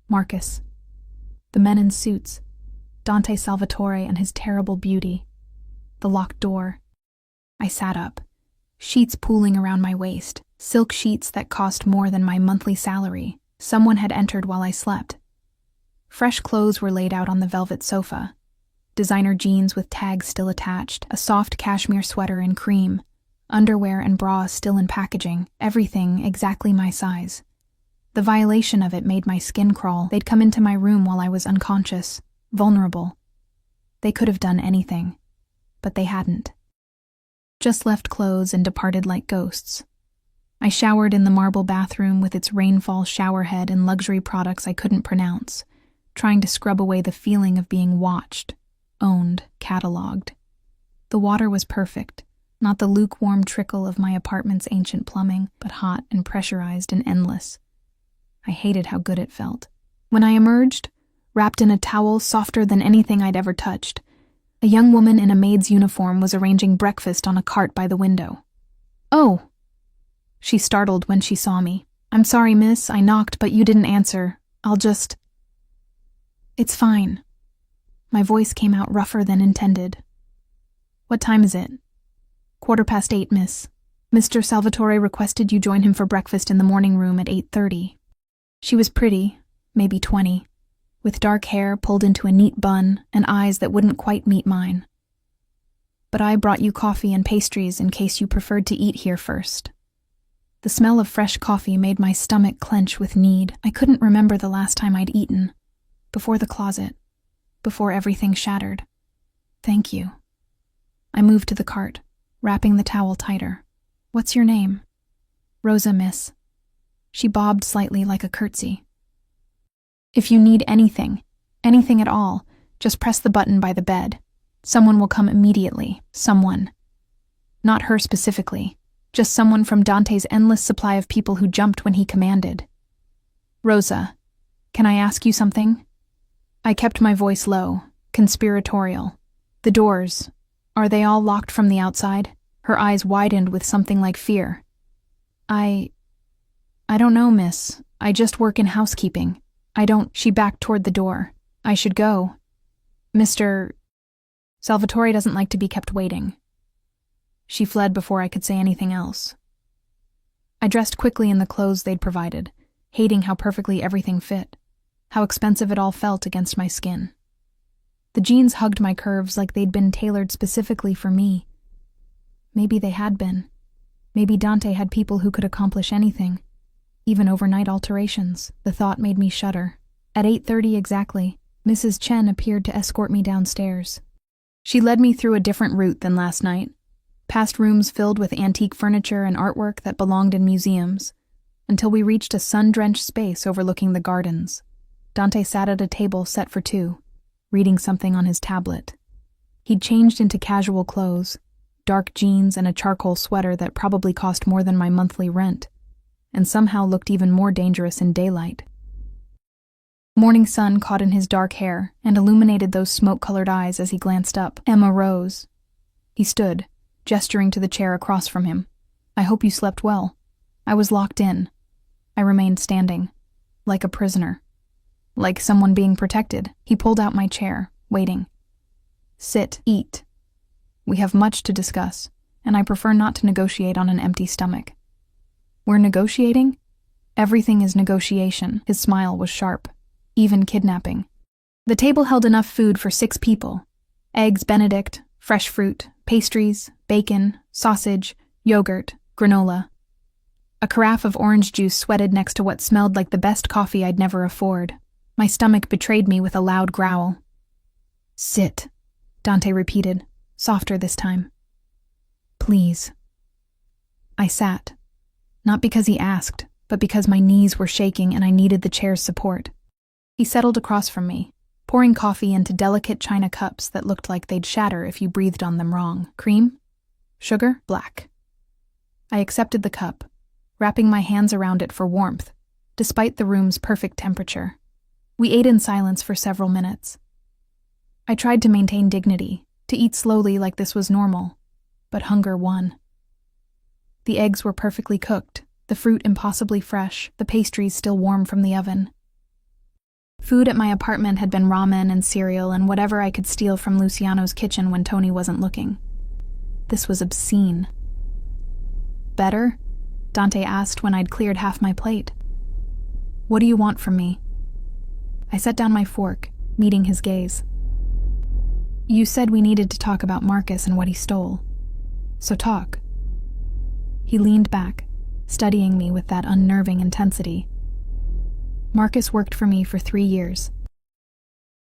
Marcus. The men in suits. Dante Salvatore and his terrible beauty. The locked door. I sat up, sheets pooling around my waist, silk sheets that cost more than my monthly salary. Someone had entered while I slept. Fresh clothes were laid out on the velvet sofa. Designer jeans with tags still attached, a soft cashmere sweater in cream, underwear and bras still in packaging, everything exactly my size. The violation of it made my skin crawl. They'd come into my room while I was unconscious, vulnerable. They could have done anything, but they hadn't. Just left clothes and departed like ghosts. I showered in the marble bathroom with its rainfall showerhead and luxury products I couldn't pronounce, trying to scrub away the feeling of being watched, owned, catalogued. The water was perfect, not the lukewarm trickle of my apartment's ancient plumbing, but hot and pressurized and endless. I hated how good it felt. When I emerged, wrapped in a towel softer than anything I'd ever touched, a young woman in a maid's uniform was arranging breakfast on a cart by the window. "Oh!" She startled when she saw me. "I'm sorry, miss, I knocked, but you didn't answer. I'll just—" "It's fine." My voice came out rougher than intended. "What time is it?" "8:15, miss. Mr. Salvatore requested you join him for breakfast in the morning room at 8:30. She was pretty, maybe 20, with dark hair pulled into a neat bun and eyes that wouldn't quite meet mine. But I brought you coffee and pastries in case you preferred to eat here first. The smell of fresh coffee made my stomach clench with need. I couldn't remember the last time I'd eaten. Before the closet. Before everything shattered. Thank you. I moved to the cart, wrapping the towel tighter. "What's your name?" "Rosa, miss." She bobbed slightly like a curtsy. "If you need anything at all, just press the button by the bed. Someone will come immediately. Someone. Not her specifically, just someone from Dante's endless supply of people who jumped when he commanded. Rosa, can I ask you something?" I kept my voice low, conspiratorial. "The doors, are they all locked from the outside?" Her eyes widened with something like fear. I don't know, miss. I just work in housekeeping. She backed toward the door. "I should go. Mr. Salvatore doesn't like to be kept waiting." She fled before I could say anything else. I dressed quickly in the clothes they'd provided, hating how perfectly everything fit, how expensive it all felt against my skin. The jeans hugged my curves like they'd been tailored specifically for me. Maybe they had been. Maybe Dante had people who could accomplish anything, even overnight alterations. The thought made me shudder. At 8:30 exactly, Mrs. Chen appeared to escort me downstairs. She led me through a different route than last night, past rooms filled with antique furniture and artwork that belonged in museums, until we reached a sun-drenched space overlooking the gardens. Dante sat at a table set for two, reading something on his tablet. He'd changed into casual clothes, dark jeans and a charcoal sweater that probably cost more than my monthly rent, and somehow looked even more dangerous in daylight. Morning sun caught in his dark hair and illuminated those smoke-colored eyes as he glanced up. Emma rose. He stood, gesturing to the chair across from him. "I hope you slept well." I was locked in. I remained standing, like a prisoner. Like someone being protected. He pulled out my chair, waiting. "Sit, eat." We have much to discuss, and I prefer not to negotiate on an empty stomach. We're negotiating? Everything is negotiation. His smile was sharp. Even kidnapping. The table held enough food for 6 people. Eggs Benedict, fresh fruit, pastries, bacon, sausage, yogurt, granola. A carafe of orange juice sweated next to what smelled like the best coffee I'd never afford. My stomach betrayed me with a loud growl. "Sit," Dante repeated, softer this time. "Please." I sat. Not because he asked, but because my knees were shaking and I needed the chair's support. He settled across from me, pouring coffee into delicate china cups that looked like they'd shatter if you breathed on them wrong. Cream? Sugar? Black. I accepted the cup, wrapping my hands around it for warmth, despite the room's perfect temperature. We ate in silence for several minutes. I tried to maintain dignity, to eat slowly like this was normal, but hunger won. The eggs were perfectly cooked, the fruit impossibly fresh, the pastries still warm from the oven. Food at my apartment had been ramen and cereal and whatever I could steal from Luciano's kitchen when Tony wasn't looking. This was obscene. "Better?" Dante asked when I'd cleared half my plate. "What do you want from me?" I set down my fork, meeting his gaze. "You said we needed to talk about Marcus and what he stole. So talk." He leaned back, studying me with that unnerving intensity. "Marcus worked for me for 3 years.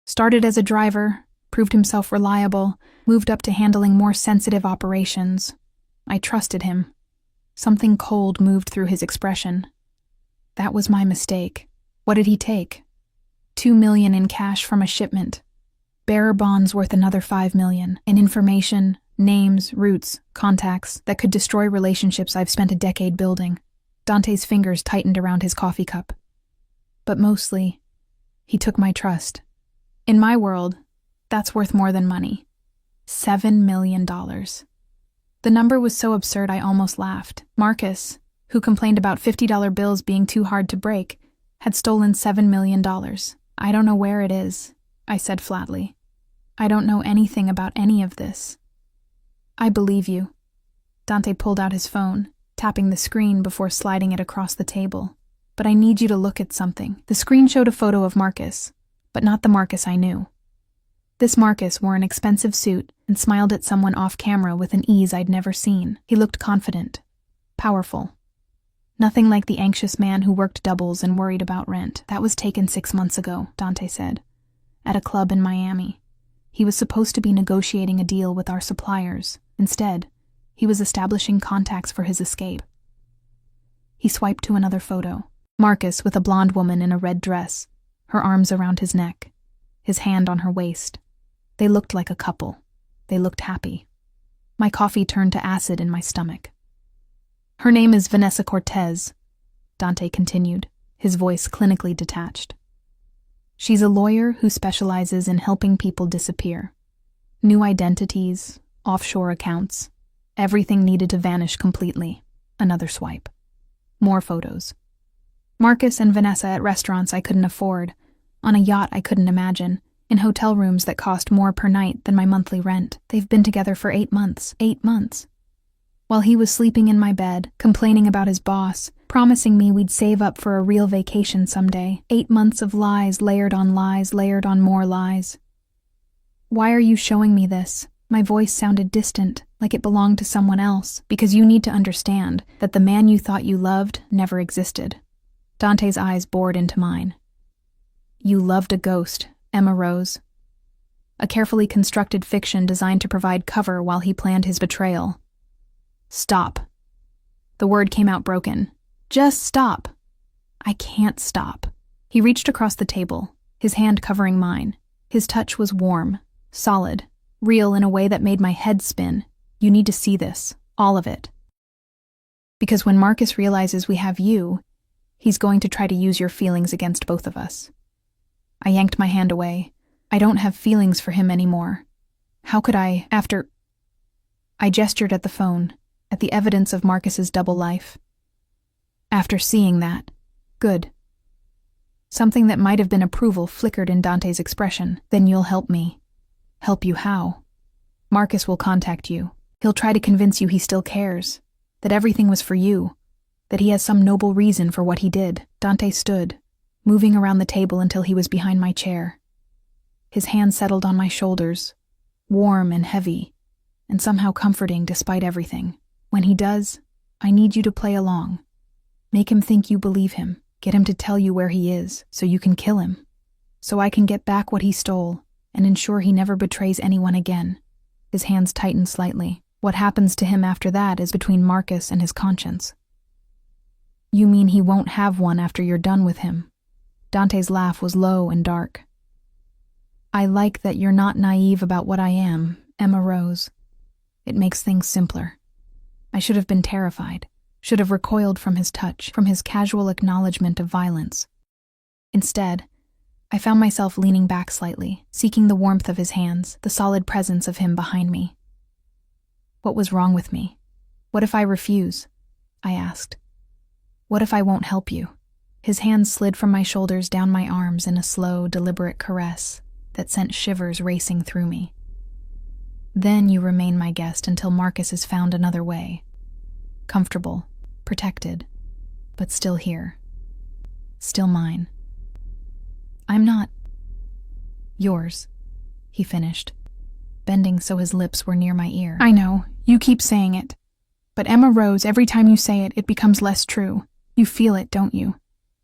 Started as a driver, proved himself reliable, moved up to handling more sensitive operations. I trusted him. Something cold moved through his expression. That was my mistake. What did he take? 2 million in cash from a shipment. Bearer bonds worth another 5 million. In information, names, routes, contacts that could destroy relationships I've spent a decade building." Dante's fingers tightened around his coffee cup. "But mostly, he took my trust. In my world, that's worth more than money. $7 million. The number was so absurd I almost laughed. Marcus, who complained about $50 bills being too hard to break, had stolen $7 million. "I don't know where it is," I said flatly. "I don't know anything about any of this." "I believe you." Dante pulled out his phone, tapping the screen before sliding it across the table. "But I need you to look at something." The screen showed a photo of Marcus, but not the Marcus I knew. This Marcus wore an expensive suit and smiled at someone off camera with an ease I'd never seen. He looked confident, powerful. Nothing like the anxious man who worked doubles and worried about rent. "That was taken 6 months ago," Dante said, "at a club in Miami. He was supposed to be negotiating a deal with our suppliers. Instead, he was establishing contacts for his escape." He swiped to another photo. Marcus with a blonde woman in a red dress, her arms around his neck, his hand on her waist. They looked like a couple. They looked happy. My coffee turned to acid in my stomach. "Her name is Vanessa Cortez," Dante continued, his voice clinically detached. "She's a lawyer who specializes in helping people disappear. New identities, offshore accounts, everything needed to vanish completely." Another swipe. More photos. Marcus and Vanessa at restaurants I couldn't afford, on a yacht I couldn't imagine, in hotel rooms that cost more per night than my monthly rent. They've been together for 8 months. 8 months. While he was sleeping in my bed, complaining about his boss, promising me we'd save up for a real vacation someday. 8 months of lies layered on more lies. "Why are you showing me this?" My voice sounded distant, like it belonged to someone else. "Because you need to understand that the man you thought you loved never existed." Dante's eyes bored into mine. "You loved a ghost," Emma rose. "A carefully constructed fiction designed to provide cover while he planned his betrayal." "Stop." The word came out broken. "Just stop." "I can't stop." He reached across the table, his hand covering mine. His touch was warm, solid, real in a way that made my head spin. "You need to see this, all of it. Because when Marcus realizes we have you, he's going to try to use your feelings against both of us." I yanked my hand away. "I don't have feelings for him anymore. How could I, after—" I gestured at the phone, at the evidence of Marcus's double life. "After seeing that, good." Something that might have been approval flickered in Dante's expression. "Then you'll help me." "Help you how?" Marcus will contact you. He'll try to convince you he still cares, that everything was for you, that he has some noble reason for what he did. Dante stood, moving around the table until he was behind my chair. His hand settled on my shoulders, warm and heavy, and somehow comforting despite everything. When he does, I need you to play along. Make him think you believe him. Get him to tell you where he is, so you can kill him. So I can get back what he stole, and ensure he never betrays anyone again. His hands tightened slightly. What happens to him after that is between Marcus and his conscience. You mean he won't have one after you're done with him? Dante's laugh was low and dark. I like that you're not naive about what I am, Emma Rose. It makes things simpler. I should have been terrified, should have recoiled from his touch, from his casual acknowledgement of violence. Instead, I found myself leaning back slightly, seeking the warmth of his hands, the solid presence of him behind me. What was wrong with me? What if I refuse? I asked. What if I won't help you? His hands slid from my shoulders down my arms in a slow, deliberate caress that sent shivers racing through me. Then you remain my guest until Marcus has found another way. Comfortable, protected, but still here. Still mine. I'm not yours, he finished, bending so his lips were near my ear. I know, you keep saying it. But Emma Rose, every time you say it, it becomes less true. You feel it, don't you?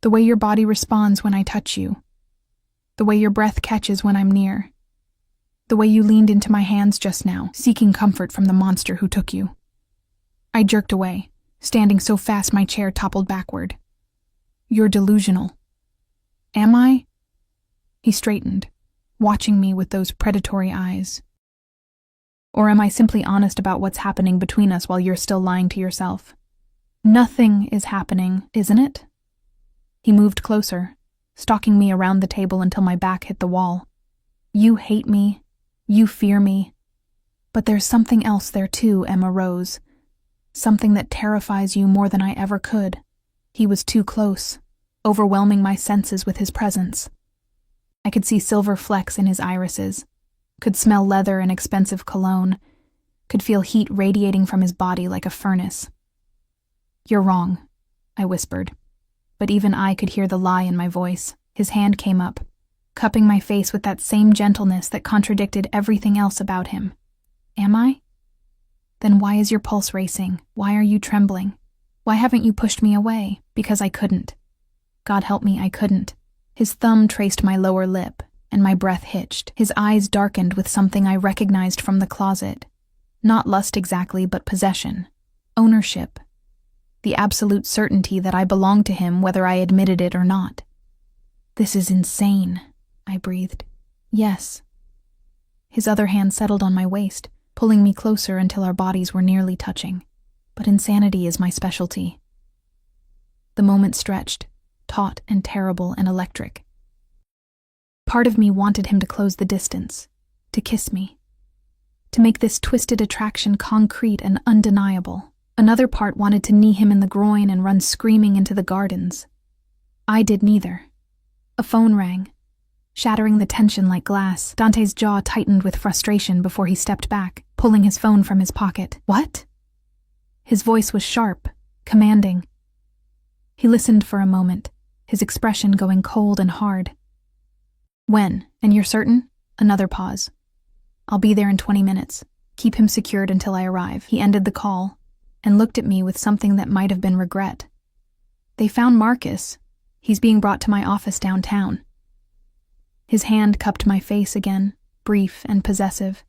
The way your body responds when I touch you. The way your breath catches when I'm near. The way you leaned into my hands just now, seeking comfort from the monster who took you. I jerked away, standing so fast my chair toppled backward. You're delusional. Am I? He straightened, watching me with those predatory eyes. Or am I simply honest about what's happening between us while you're still lying to yourself? Nothing is happening, isn't it? He moved closer, stalking me around the table until my back hit the wall. You hate me. You fear me. But there's something else there too, Emma Rose. Something that terrifies you more than I ever could. He was too close, overwhelming my senses with his presence. I could see silver flecks in his irises, could smell leather and expensive cologne, could feel heat radiating from his body like a furnace. You're wrong, I whispered, but even I could hear the lie in my voice. His hand came up, cupping my face with that same gentleness that contradicted everything else about him. Am I? Then why is your pulse racing? Why are you trembling? Why haven't you pushed me away? Because I couldn't. God help me, I couldn't. His thumb traced my lower lip, and my breath hitched. His eyes darkened with something I recognized from the closet. Not lust exactly, but possession. Ownership. The absolute certainty that I belonged to him whether I admitted it or not. This is insane, I breathed. Yes. His other hand settled on my waist, pulling me closer until our bodies were nearly touching. But insanity is my specialty. The moment stretched, taut and terrible and electric. Part of me wanted him to close the distance, to kiss me, to make this twisted attraction concrete and undeniable. Another part wanted to knee him in the groin and run screaming into the gardens. I did neither. A phone rang, shattering the tension like glass. Dante's jaw tightened with frustration before he stepped back, pulling his phone from his pocket. What? His voice was sharp, commanding. He listened for a moment, his expression going cold and hard. When? And you're certain? Another pause. I'll be there in 20 minutes. Keep him secured until I arrive. He ended the call and looked at me with something that might have been regret. They found Marcus. He's being brought to my office downtown. His hand cupped my face again, brief and possessive.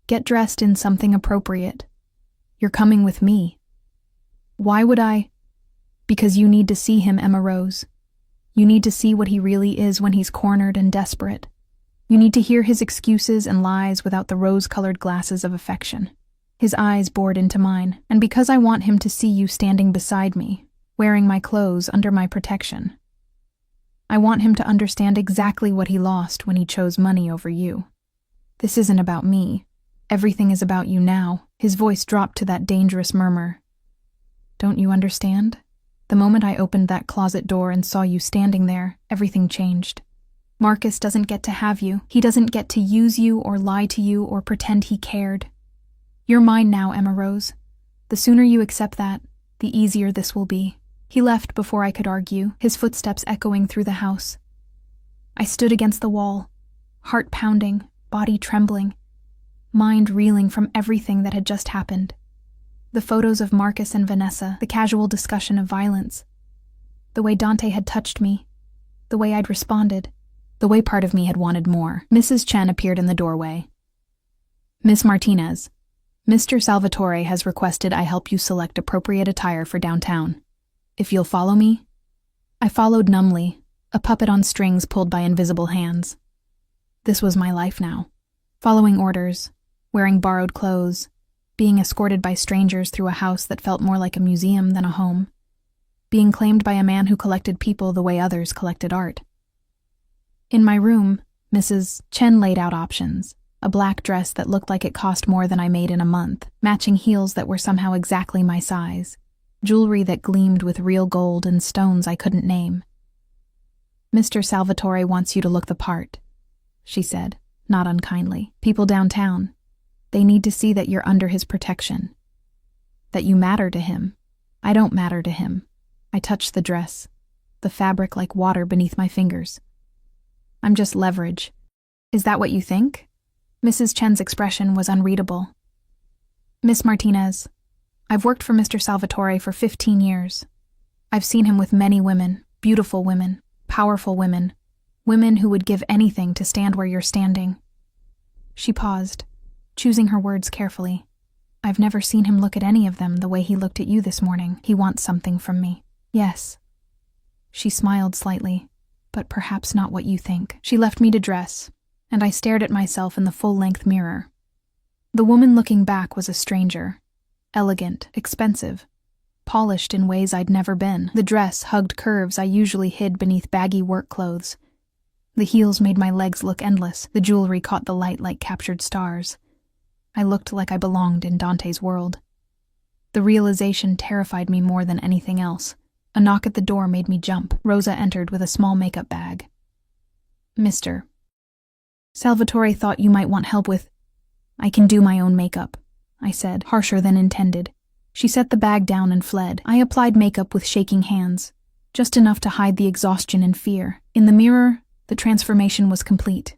Get dressed in something appropriate. You're coming with me. Why would I? Because you need to see him, Emma Rose. You need to see what he really is when he's cornered and desperate. You need to hear his excuses and lies without the rose-colored glasses of affection. His eyes bored into mine, and because I want him to see you standing beside me, wearing my clothes under my protection. I want him to understand exactly what he lost when he chose money over you. This isn't about me. Everything is about you now. His voice dropped to that dangerous murmur. Don't you understand? The moment I opened that closet door and saw you standing there, everything changed. Marcus doesn't get to have you. He doesn't get to use you or lie to you or pretend he cared. You're mine now, Emma Rose. The sooner you accept that, the easier this will be." He left before I could argue, his footsteps echoing through the house. I stood against the wall, heart pounding, body trembling, mind reeling from everything that had just happened. The photos of Marcus and Vanessa, the casual discussion of violence, the way Dante had touched me, the way I'd responded, the way part of me had wanted more. Mrs. Chen appeared in the doorway. "Miss Martinez, Mr. Salvatore has requested I help you select appropriate attire for downtown. If you'll follow me?" I followed numbly, a puppet on strings pulled by invisible hands. This was my life now. Following orders, wearing borrowed clothes, being escorted by strangers through a house that felt more like a museum than a home, being claimed by a man who collected people the way others collected art. In my room, Mrs. Chen laid out options. A black dress that looked like it cost more than I made in a month, matching heels that were somehow exactly my size, jewelry that gleamed with real gold and stones I couldn't name. "Mr. Salvatore wants you to look the part," she said, not unkindly. "People downtown, they need to see that you're under his protection, that you matter to him. I don't matter to him." I touched the dress, the fabric like water beneath my fingers. "I'm just leverage." "Is that what you think?" Mrs. Chen's expression was unreadable. "Miss Martinez, I've worked for Mr. Salvatore for 15 years. I've seen him with many women, beautiful women, powerful women, women who would give anything to stand where you're standing." She paused, choosing her words carefully. "I've never seen him look at any of them the way he looked at you this morning. He wants something from me." "Yes." She smiled slightly, "but perhaps not what you think." She left me to dress, and I stared at myself in the full-length mirror. The woman looking back was a stranger. Elegant, expensive, polished in ways I'd never been. The dress hugged curves I usually hid beneath baggy work clothes. The heels made my legs look endless. The jewelry caught the light like captured stars. I looked like I belonged in Dante's world. The realization terrified me more than anything else. A knock at the door made me jump. Rosa entered with a small makeup bag. "Mr. Salvatore thought you might want help with—" "I can do my own makeup," I said, harsher than intended. She set the bag down and fled. I applied makeup with shaking hands, just enough to hide the exhaustion and fear. In the mirror, the transformation was complete.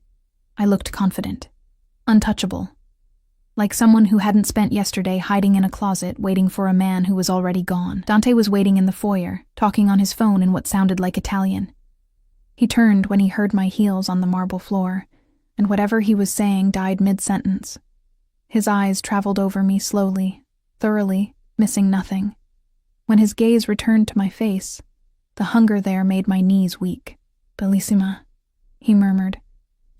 I looked confident, untouchable, like someone who hadn't spent yesterday hiding in a closet waiting for a man who was already gone. Dante was waiting in the foyer, talking on his phone in what sounded like Italian. He turned when he heard my heels on the marble floor, and whatever he was saying died mid-sentence. His eyes traveled over me slowly, thoroughly, missing nothing. When his gaze returned to my face, the hunger there made my knees weak. "Bellissima," he murmured,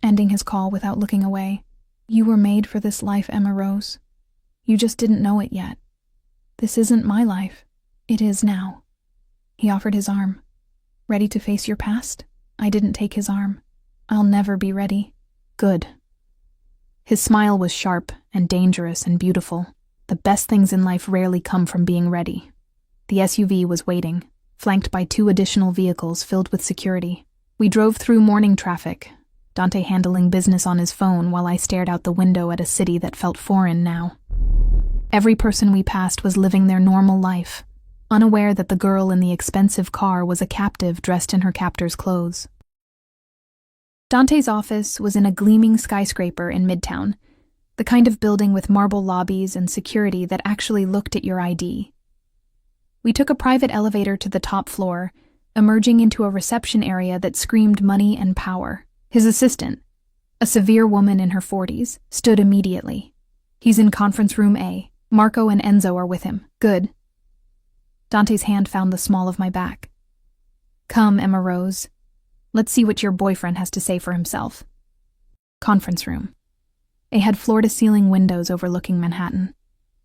ending his call without looking away. "You were made for this life, Emma Rose. You just didn't know it yet. This isn't my life. It is now." He offered his arm. "Ready to face your past?" I didn't take his arm. "I'll never be ready." "Good." His smile was sharp and dangerous and beautiful. The best things in life rarely come from being ready. The SUV was waiting, flanked by 2 additional vehicles filled with security. We drove through morning traffic, Dante handling business on his phone while I stared out the window at a city that felt foreign now. Every person we passed was living their normal life, unaware that the girl in the expensive car was a captive dressed in her captor's clothes. Dante's office was in a gleaming skyscraper in Midtown, the kind of building with marble lobbies and security that actually looked at your ID. We took a private elevator to the top floor, emerging into a reception area that screamed money and power. His assistant, a severe woman in her 40s, stood immediately. "He's in conference room A. Marco and Enzo are with him." "Good." Dante's hand found the small of my back. "Come, Emma Rose. Let's see what your boyfriend has to say for himself." Conference room. It had floor-to-ceiling windows overlooking Manhattan,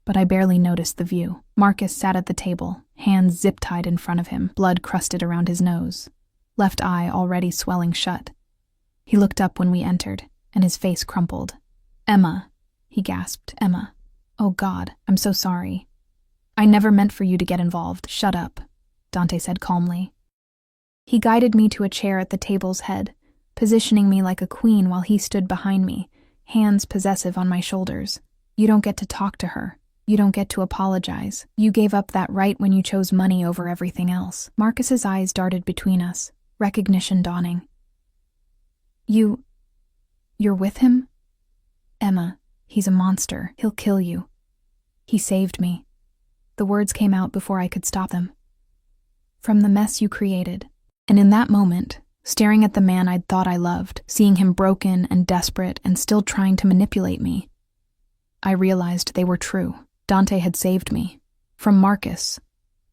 but I barely noticed the view. Marcus sat at the table, hands zip-tied in front of him, blood crusted around his nose, left eye already swelling shut. He looked up when we entered, and his face crumpled. "Emma," he gasped. "Emma. Oh God, I'm so sorry. I never meant for you to get involved." "Shut up," Dante said calmly. He guided me to a chair at the table's head, positioning me like a queen while he stood behind me, hands possessive on my shoulders. You don't get to talk to her. You don't get to apologize. You gave up that right when you chose money over everything else. Marcus's eyes darted between us, recognition dawning. You're with him? Emma, he's a monster. He'll kill you. He saved me. The words came out before I could stop them. From the mess you created. And in that moment, staring at the man I'd thought I loved, seeing him broken and desperate and still trying to manipulate me, I realized they were true. Dante had saved me. From Marcus.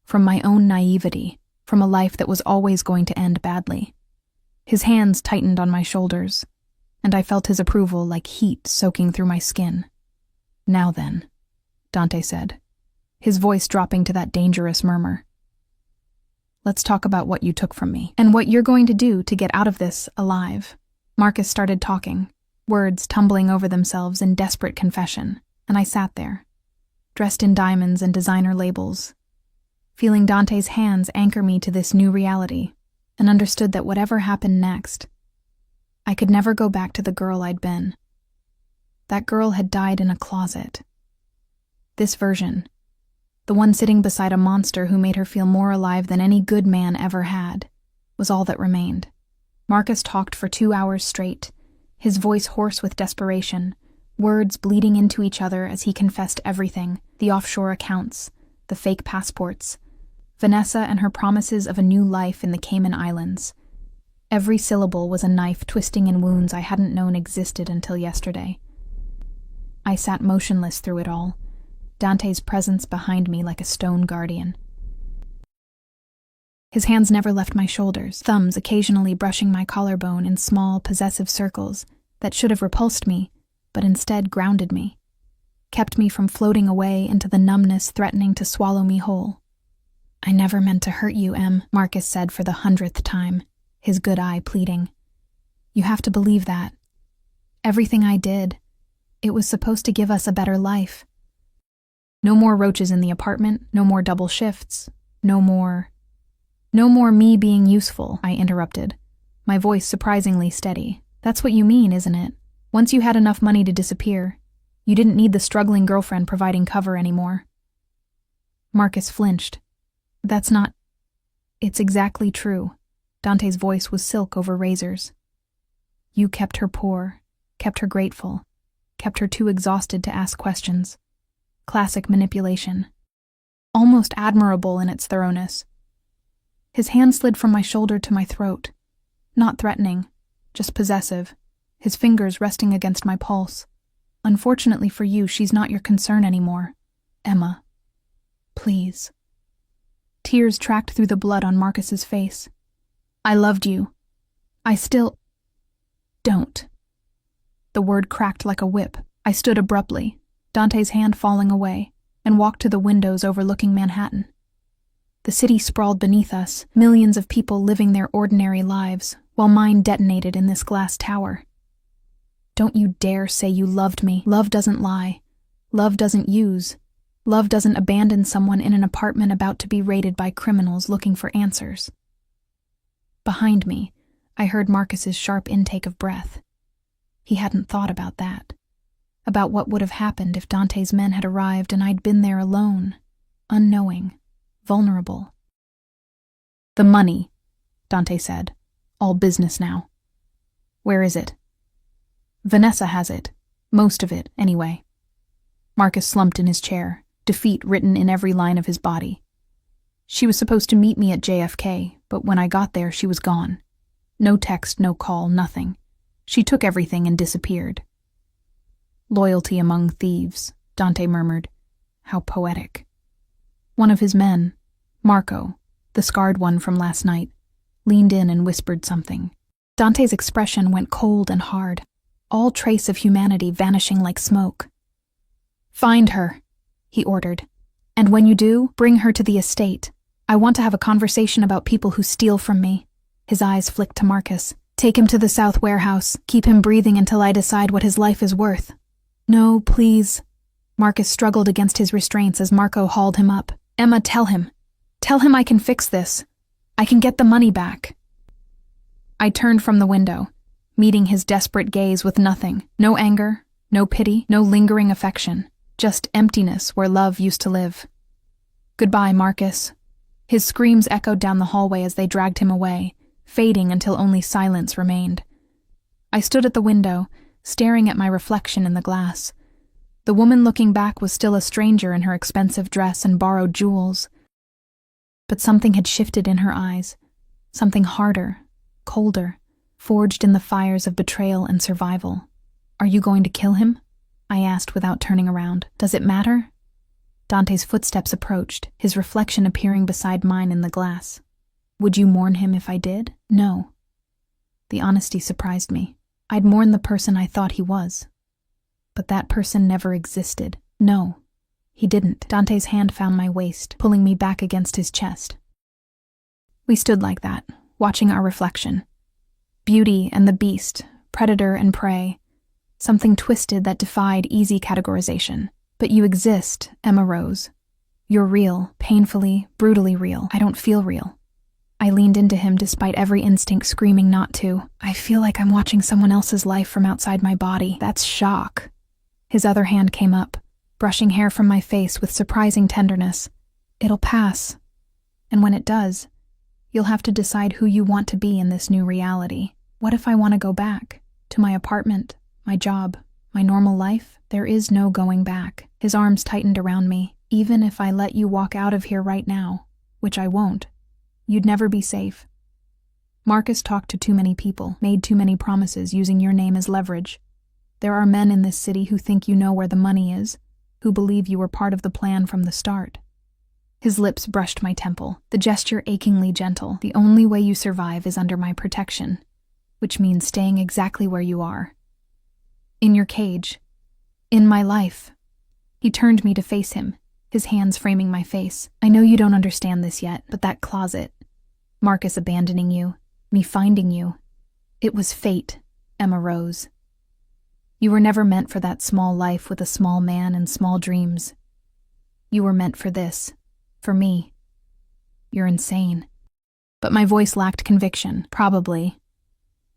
From my own naivety. From a life that was always going to end badly. His hands tightened on my shoulders, and I felt his approval like heat soaking through my skin. Now then, Dante said, his voice dropping to that dangerous murmur. Let's talk about what you took from me, and what you're going to do to get out of this alive. Marcus started talking, words tumbling over themselves in desperate confession, and I sat there, dressed in diamonds and designer labels, feeling Dante's hands anchor me to this new reality, and understood that whatever happened next, I could never go back to the girl I'd been. That girl had died in a closet. This version, the one sitting beside a monster who made her feel more alive than any good man ever had, was all that remained. Marcus talked for 2 hours straight, his voice hoarse with desperation, words bleeding into each other as he confessed everything, the offshore accounts, the fake passports, Vanessa and her promises of a new life in the Cayman Islands. Every syllable was a knife twisting in wounds I hadn't known existed until yesterday. I sat motionless through it all, Dante's presence behind me like a stone guardian. His hands never left my shoulders, thumbs occasionally brushing my collarbone in small, possessive circles that should have repulsed me, but instead grounded me, kept me from floating away into the numbness threatening to swallow me whole. I never meant to hurt you, Em, Marcus said for the 100th time, his good eye pleading. You have to believe that. Everything I did, it was supposed to give us a better life. No more roaches in the apartment, no more double shifts, no more me being useful, I interrupted, my voice surprisingly steady. That's what you mean, isn't it? Once you had enough money to disappear, you didn't need the struggling girlfriend providing cover anymore. Marcus flinched. That's not... It's exactly true. Dante's voice was silk over razors. You kept her poor, kept her grateful, kept her too exhausted to ask questions. Classic manipulation. Almost admirable in its thoroughness. His hand slid from my shoulder to my throat. Not threatening, just possessive, his fingers resting against my pulse. Unfortunately for you, she's not your concern anymore. Emma. Please. Tears tracked through the blood on Marcus's face. I loved you. I still... Don't. The word cracked like a whip. I stood abruptly, Dante's hand falling away, and walked to the windows overlooking Manhattan. The city sprawled beneath us, millions of people living their ordinary lives, while mine detonated in this glass tower. Don't you dare say you loved me. Love doesn't lie. Love doesn't use. Love doesn't abandon someone in an apartment about to be raided by criminals looking for answers. Behind me, I heard Marcus's sharp intake of breath. He hadn't thought about that. About what would have happened if Dante's men had arrived and I'd been there alone, unknowing, vulnerable. The money, Dante said. All business now. Where is it? Vanessa has it. Most of it, anyway. Marcus slumped in his chair, defeat written in every line of his body. She was supposed to meet me at JFK, but when I got there, she was gone. No text, no call, nothing. She took everything and disappeared. Loyalty among thieves, Dante murmured. How poetic. One of his men, Marco, the scarred one from last night, leaned in and whispered something. Dante's expression went cold and hard, all trace of humanity vanishing like smoke. Find her, he ordered. And when you do, bring her to the estate. I want to have a conversation about people who steal from me. His eyes flicked to Marcus. Take him to the South Warehouse. Keep him breathing until I decide what his life is worth. No, please. Marcus struggled against his restraints as Marco hauled him up. Emma, tell him. Tell him I can fix this. I can get the money back. I turned from the window, meeting his desperate gaze with nothing. No anger, no pity, no lingering affection. Just emptiness where love used to live. Goodbye, Marcus. His screams echoed down the hallway as they dragged him away, fading until only silence remained. I stood at the window, staring at my reflection in the glass. The woman looking back was still a stranger in her expensive dress and borrowed jewels. But something had shifted in her eyes. Something harder, colder, forged in the fires of betrayal and survival. Are you going to kill him? I asked without turning around. Does it matter? Dante's footsteps approached, his reflection appearing beside mine in the glass. Would you mourn him if I did? No. The honesty surprised me. I'd mourn the person I thought he was. But that person never existed. No, he didn't. Dante's hand found my waist, pulling me back against his chest. We stood like that, watching our reflection. Beauty and the beast, predator and prey. Something twisted that defied easy categorization. But you exist, Emma Rose. You're real, painfully, brutally real. I don't feel real. I leaned into him despite every instinct screaming not to. I feel like I'm watching someone else's life from outside my body. That's shock. His other hand came up, brushing hair from my face with surprising tenderness. It'll pass. And when it does, you'll have to decide who you want to be in this new reality. What if I want to go back? To my apartment, my job, my normal life? There is no going back. His arms tightened around me. Even if I let you walk out of here right now, which I won't, you'd never be safe. Marcus talked to too many people, made too many promises using your name as leverage. There are men in this city who think you know where the money is, who believe you were part of the plan from the start. His lips brushed my temple, the gesture achingly gentle. The only way you survive is under my protection, which means staying exactly where you are. In your cage. In my life. He turned me to face him, his hands framing my face. I know you don't understand this yet, but that closet, Marcus abandoning you, me finding you, it was fate, Emma Rose. You were never meant for that small life with a small man and small dreams. You were meant for this, for me. You're insane. But my voice lacked conviction, probably.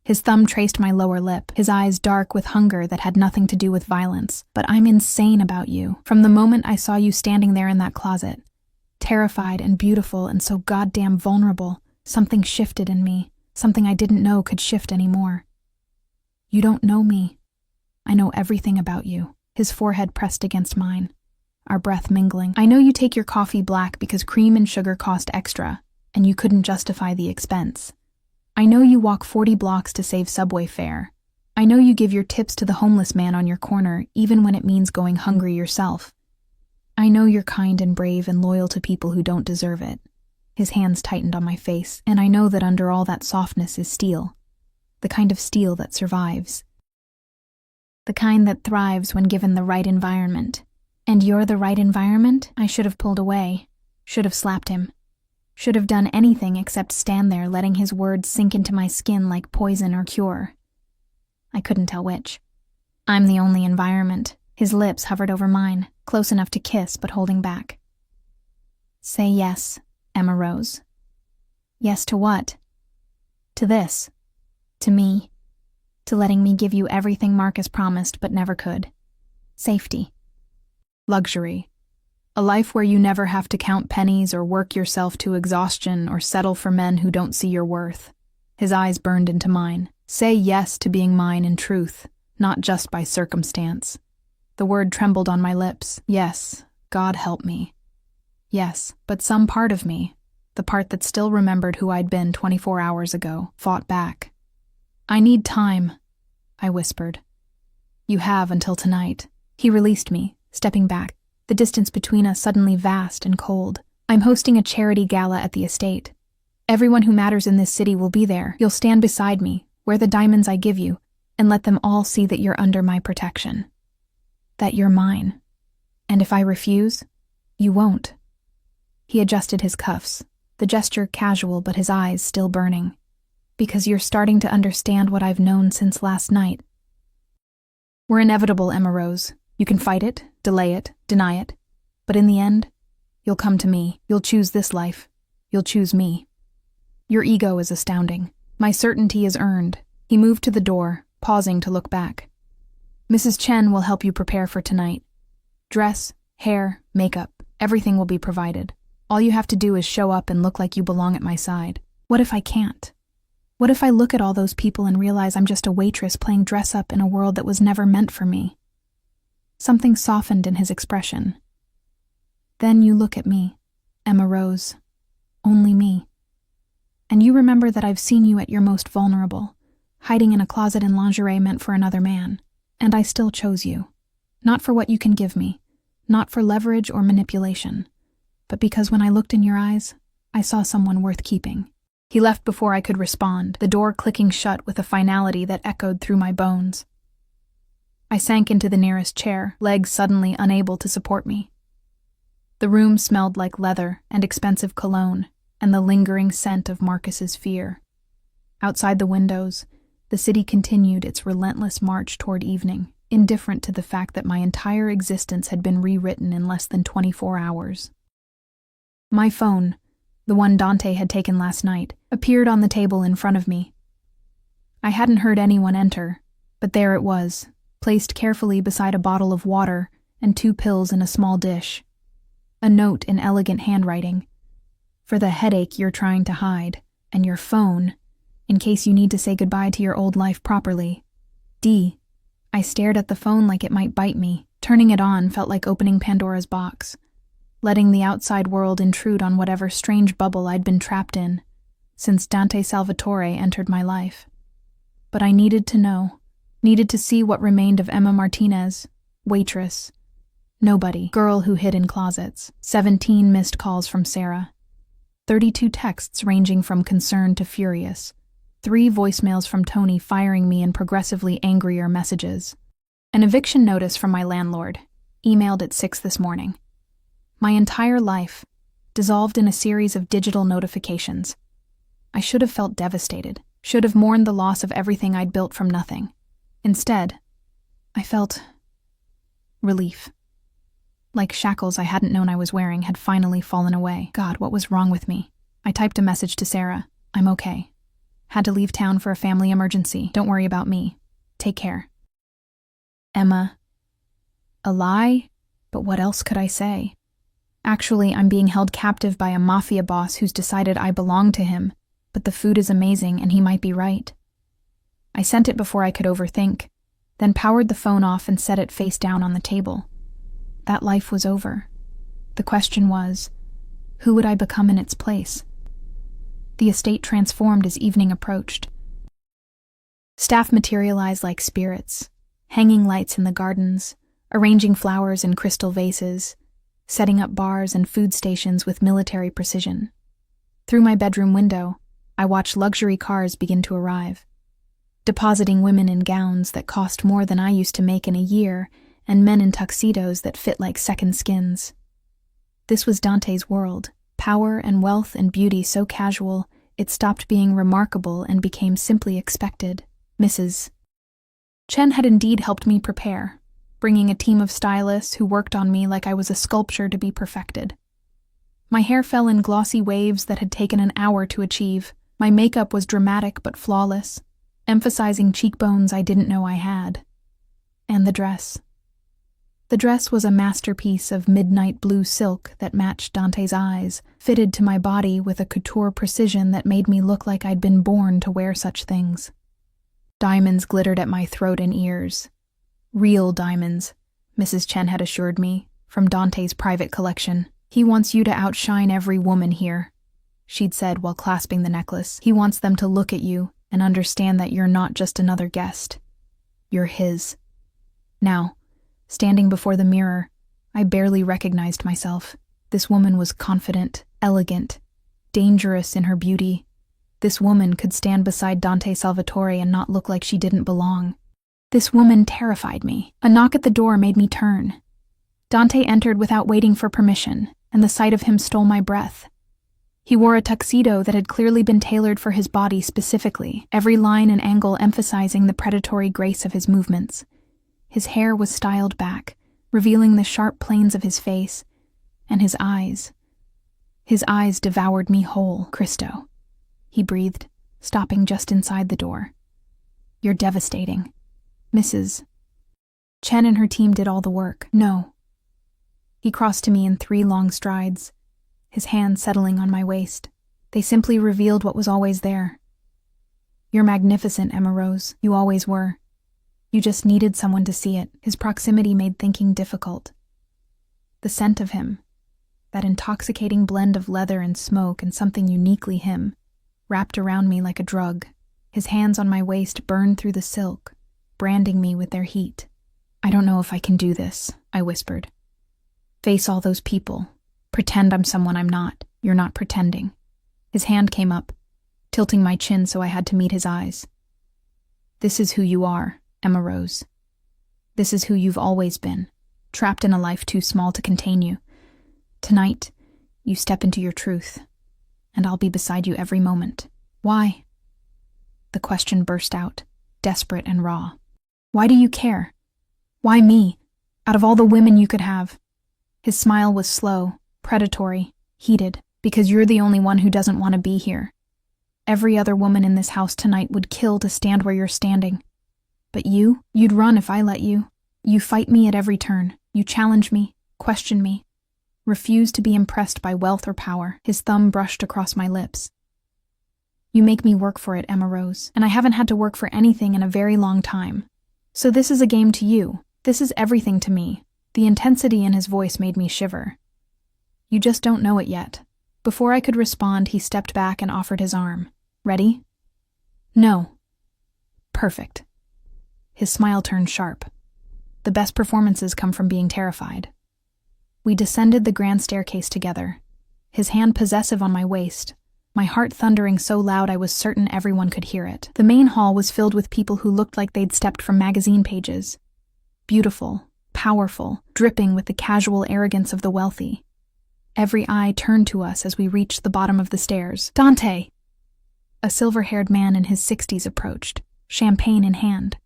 His thumb traced my lower lip, his eyes dark with hunger that had nothing to do with violence. But I'm insane about you. From the moment I saw you standing there in that closet, terrified and beautiful and so goddamn vulnerable, something shifted in me, something I didn't know could shift anymore. You don't know me. I know everything about you. His forehead pressed against mine, our breath mingling. I know you take your coffee black because cream and sugar cost extra, and you couldn't justify the expense. I know you walk 40 blocks to save subway fare. I know you give your tips to the homeless man on your corner, even when it means going hungry yourself. I know you're kind and brave and loyal to people who don't deserve it. His hands tightened on my face, and I know that under all that softness is steel. The kind of steel that survives. The kind that thrives when given the right environment. And you're the right environment? I should have pulled away. Should have slapped him. Should have done anything except stand there letting his words sink into my skin like poison or cure. I couldn't tell which. I'm the only environment. His lips hovered over mine, close enough to kiss but holding back. Say yes, Emma Rose. Yes to what? To this. To me. To letting me give you everything Marcus promised but never could. Safety. Luxury. A life where you never have to count pennies or work yourself to exhaustion or settle for men who don't see your worth. His eyes burned into mine. Say yes to being mine in truth, not just by circumstance. The word trembled on my lips. Yes, God help me. Yes, but some part of me, the part that still remembered who I'd been 24 hours ago, fought back. I need time, I whispered. You have until tonight. He released me, stepping back. The distance between us suddenly vast and cold. I'm hosting a charity gala at the estate. Everyone who matters in this city will be there. You'll stand beside me, wear the diamonds I give you, and let them all see that you're under my protection. That you're mine. And if I refuse, you won't. He adjusted his cuffs, the gesture casual but his eyes still burning. Because you're starting to understand what I've known since last night. We're inevitable, Emma Rose. You can fight it, delay it, deny it. But in the end, you'll come to me. You'll choose this life. You'll choose me. Your ego is astounding. My certainty is earned. He moved to the door, pausing to look back. Mrs. Chen will help you prepare for tonight. Dress, hair, makeup, everything will be provided. All you have to do is show up and look like you belong at my side. What if I can't? What if I look at all those people and realize I'm just a waitress playing dress-up in a world that was never meant for me? Something softened in his expression. Then you look at me, Emma Rose. Only me. And you remember that I've seen you at your most vulnerable, hiding in a closet in lingerie meant for another man. And I still chose you. Not for what you can give me, not for leverage or manipulation, but because when I looked in your eyes, I saw someone worth keeping. He left before I could respond, the door clicking shut with a finality that echoed through my bones. I sank into the nearest chair, legs suddenly unable to support me. The room smelled like leather and expensive cologne, and the lingering scent of Marcus's fear. Outside the windows, the city continued its relentless march toward evening, indifferent to the fact that my entire existence had been rewritten in less than 24 hours. My phone, the one Dante had taken last night, appeared on the table in front of me. I hadn't heard anyone enter, but there it was, placed carefully beside a bottle of water and 2 pills in a small dish. A note in elegant handwriting. For the headache you're trying to hide, and your phone, in case you need to say goodbye to your old life properly. D. I stared at the phone like it might bite me. Turning it on felt like opening Pandora's box, letting the outside world intrude on whatever strange bubble I'd been trapped in since Dante Salvatore entered my life. But I needed to know, needed to see what remained of Emma Martinez, waitress, nobody, girl who hid in closets, 17 missed calls from Sarah, 32 texts ranging from concerned to furious, 3 voicemails from Tony firing me in progressively angrier messages, an eviction notice from my landlord, emailed at 6 this morning. My entire life, dissolved in a series of digital notifications. I should have felt devastated, should have mourned the loss of everything I'd built from nothing. Instead, I felt relief. Like shackles I hadn't known I was wearing had finally fallen away. God, what was wrong with me? I typed a message to Sarah. I'm okay. Had to leave town for a family emergency. Don't worry about me. Take care. Emma. A lie? But what else could I say? Actually, I'm being held captive by a mafia boss who's decided I belong to him, but the food is amazing and he might be right. I sent it before I could overthink, then powered the phone off and set it face down on the table. That life was over. The question was, who would I become in its place? The estate transformed as evening approached. Staff materialized like spirits, hanging lights in the gardens, arranging flowers in crystal vases, setting up bars and food stations with military precision. Through my bedroom window, I watched luxury cars begin to arrive, depositing women in gowns that cost more than I used to make in a year and men in tuxedos that fit like second skins. This was Dante's world, power and wealth and beauty so casual it stopped being remarkable and became simply expected. Mrs. Chen had indeed helped me prepare, bringing a team of stylists who worked on me like I was a sculpture to be perfected. My hair fell in glossy waves that had taken an hour to achieve. My makeup was dramatic but flawless, emphasizing cheekbones I didn't know I had. And the dress. The dress was a masterpiece of midnight blue silk that matched Dante's eyes, fitted to my body with a couture precision that made me look like I'd been born to wear such things. Diamonds glittered at my throat and ears. Real diamonds, Mrs. Chen had assured me, from Dante's private collection. He wants you to outshine every woman here, she'd said while clasping the necklace. He wants them to look at you and understand that you're not just another guest. You're his. Now, standing before the mirror, I barely recognized myself. This woman was confident, elegant, dangerous in her beauty. This woman could stand beside Dante Salvatore and not look like she didn't belong. This woman terrified me. A knock at the door made me turn. Dante entered without waiting for permission, and the sight of him stole my breath. He wore a tuxedo that had clearly been tailored for his body specifically, every line and angle emphasizing the predatory grace of his movements. His hair was styled back, revealing the sharp planes of his face, and his eyes. His eyes devoured me whole. Cristo, he breathed, stopping just inside the door. You're devastating. Mrs. Chen and her team did all the work. No. He crossed to me in 3 long strides, his hand settling on my waist. They simply revealed what was always there. You're magnificent, Emma Rose. You always were. You just needed someone to see it. His proximity made thinking difficult. The scent of him, that intoxicating blend of leather and smoke and something uniquely him, wrapped around me like a drug. His hands on my waist burned through the silk, branding me with their heat. I don't know if I can do this, I whispered. Face all those people. Pretend I'm someone I'm not. You're not pretending. His hand came up, tilting my chin so I had to meet his eyes. This is who you are, Emma Rose. This is who you've always been, trapped in a life too small to contain you. Tonight, you step into your truth, and I'll be beside you every moment. Why? The question burst out, desperate and raw. Why do you care? Why me? Out of all the women you could have. His smile was slow, predatory, heated, because you're the only one who doesn't want to be here. Every other woman in this house tonight would kill to stand where you're standing. But you'd run if I let you. You fight me at every turn. You challenge me, question me, refuse to be impressed by wealth or power. His thumb brushed across my lips. You make me work for it, Emma Rose, and I haven't had to work for anything in a very long time. So this is a game to you. This is everything to me. The intensity in his voice made me shiver. You just don't know it yet. Before I could respond, he stepped back and offered his arm. Ready? No. Perfect. His smile turned sharp. The best performances come from being terrified. We descended the grand staircase together, his hand possessive on my waist, my heart thundering so loud I was certain everyone could hear it. The main hall was filled with people who looked like they'd stepped from magazine pages. Beautiful, powerful, dripping with the casual arrogance of the wealthy. Every eye turned to us as we reached the bottom of the stairs. Dante! A silver-haired man in his 60s approached, champagne in hand.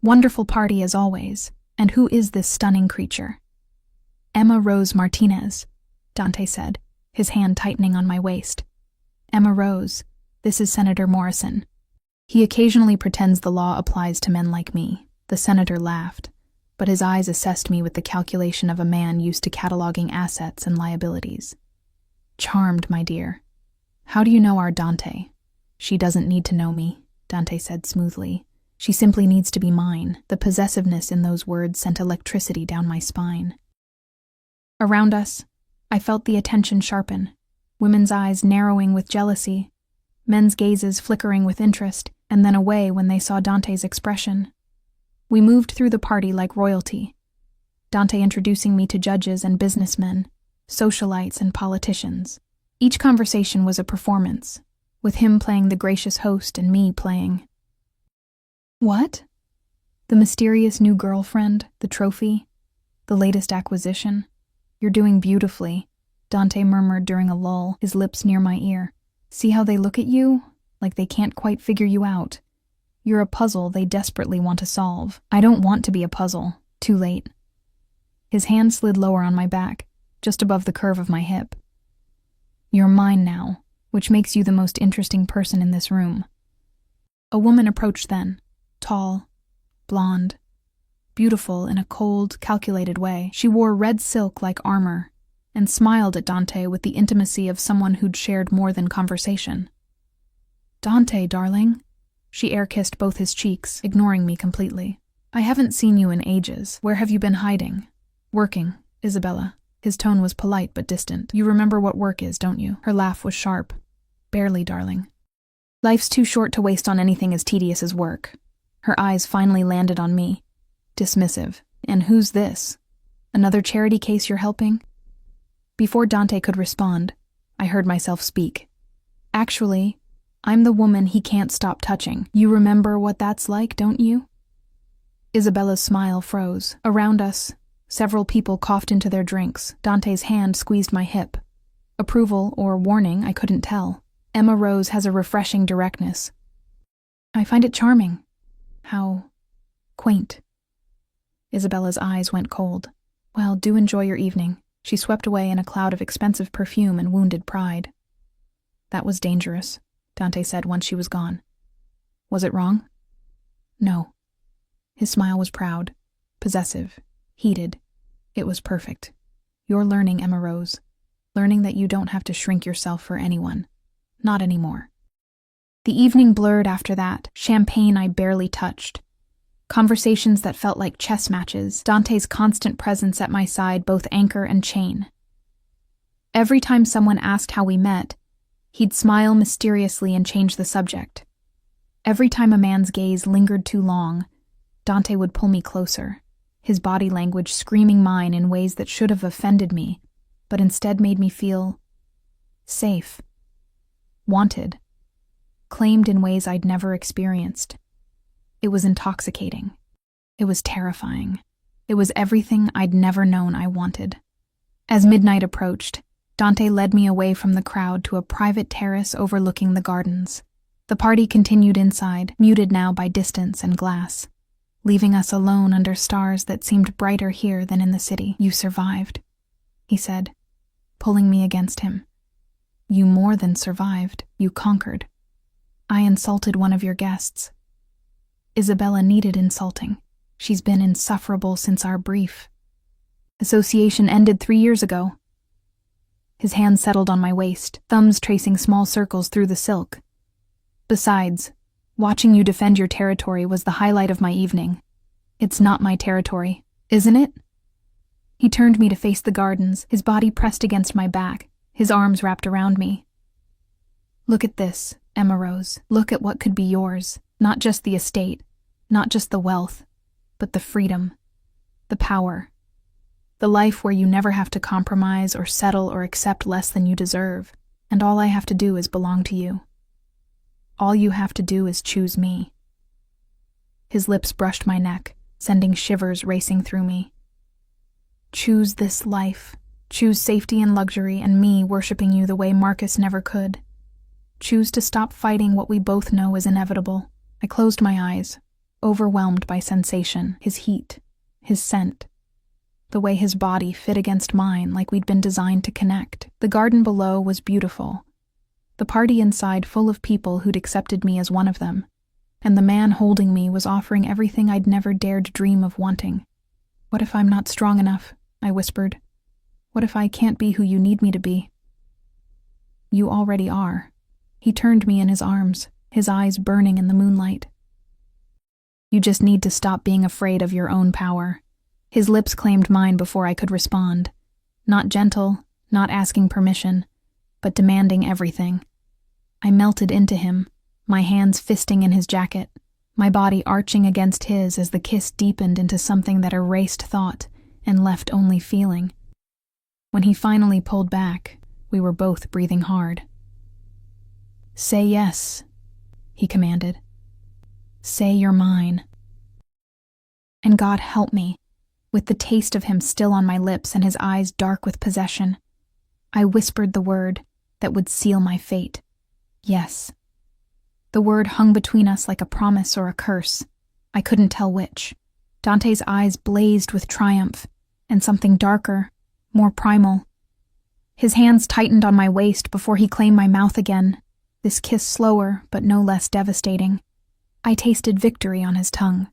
Wonderful party as always. And who is this stunning creature? Emma Rose Martinez, Dante said, his hand tightening on my waist. Emma Rose, this is Senator Morrison. He occasionally pretends the law applies to men like me. The senator laughed, but his eyes assessed me with the calculation of a man used to cataloging assets and liabilities. Charmed, my dear. How do you know our Dante? She doesn't need to know me, Dante said smoothly. She simply needs to be mine. The possessiveness in those words sent electricity down my spine. Around us, I felt the attention sharpen, women's eyes narrowing with jealousy, men's gazes flickering with interest, and then away when they saw Dante's expression. We moved through the party like royalty, Dante introducing me to judges and businessmen, socialites and politicians. Each conversation was a performance, with him playing the gracious host and me playing. What? The mysterious new girlfriend, the trophy, the latest acquisition? You're doing beautifully, Dante murmured during a lull, his lips near my ear. See how they look at you? Like they can't quite figure you out. You're a puzzle they desperately want to solve. I don't want to be a puzzle. Too late. His hand slid lower on my back, just above the curve of my hip. You're mine now, which makes you the most interesting person in this room. A woman approached then. Tall, blonde, beautiful in a cold, calculated way. She wore red silk like armor and smiled at Dante with the intimacy of someone who'd shared more than conversation. Dante, darling. She air-kissed both his cheeks, ignoring me completely. I haven't seen you in ages. Where have you been hiding? Working, Isabella. His tone was polite but distant. You remember what work is, don't you? Her laugh was sharp. Barely, darling. Life's too short to waste on anything as tedious as work. Her eyes finally landed on me. Dismissive. And who's this? Another charity case you're helping? Before Dante could respond, I heard myself speak. Actually, I'm the woman he can't stop touching. You remember what that's like, don't you? Isabella's smile froze. Around us, several people coughed into their drinks. Dante's hand squeezed my hip. Approval or warning, I couldn't tell. Emma Rose has a refreshing directness. I find it charming. How quaint. Isabella's eyes went cold. Well, do enjoy your evening. She swept away in a cloud of expensive perfume and wounded pride. That was dangerous, Dante said once she was gone. Was it wrong? No. His smile was proud, possessive, heated. It was perfect. You're learning, Emma Rose. Learning that you don't have to shrink yourself for anyone. Not anymore. The evening blurred after that, champagne I barely touched. Conversations that felt like chess matches, Dante's constant presence at my side, both anchor and chain. Every time someone asked how we met, he'd smile mysteriously and change the subject. Every time a man's gaze lingered too long, Dante would pull me closer, his body language screaming mine in ways that should have offended me, but instead made me feel safe, wanted, claimed in ways I'd never experienced. It was intoxicating. It was terrifying. It was everything I'd never known I wanted. As midnight approached, Dante led me away from the crowd to a private terrace overlooking the gardens. The party continued inside, muted now by distance and glass, leaving us alone under stars that seemed brighter here than in the city. You survived, he said, pulling me against him. You more than survived, you conquered. I insulted one of your guests. Isabella needed insulting. She's been insufferable since our brief association ended 3 years ago. His hand settled on my waist, thumbs tracing small circles through the silk. Besides, watching you defend your territory was the highlight of my evening. It's not my territory, isn't it? He turned me to face the gardens, his body pressed against my back, his arms wrapped around me. Look at this, Emma Rose. Look at what could be yours. Not just the estate, not just the wealth, but the freedom, the power, the life where you never have to compromise or settle or accept less than you deserve, and all I have to do is belong to you. All you have to do is choose me. His lips brushed my neck, sending shivers racing through me. Choose this life. Choose safety and luxury and me worshiping you the way Marcus never could. Choose to stop fighting what we both know is inevitable. I closed my eyes, overwhelmed by sensation, his heat, his scent, the way his body fit against mine like we'd been designed to connect. The garden below was beautiful, the party inside full of people who'd accepted me as one of them, and the man holding me was offering everything I'd never dared dream of wanting. What if I'm not strong enough? I whispered. What if I can't be who you need me to be? You already are. He turned me in his arms, his eyes burning in the moonlight. You just need to stop being afraid of your own power. His lips claimed mine before I could respond. Not gentle, not asking permission, but demanding everything. I melted into him, my hands fisting in his jacket, my body arching against his as the kiss deepened into something that erased thought and left only feeling. When he finally pulled back, we were both breathing hard. Say yes, he commanded. Say you're mine. And God help me, with the taste of him still on my lips and his eyes dark with possession, I whispered the word that would seal my fate. Yes. The word hung between us like a promise or a curse. I couldn't tell which. Dante's eyes blazed with triumph, and something darker, more primal. His hands tightened on my waist before he claimed my mouth again, this kiss slower but no less devastating. I tasted victory on his tongue,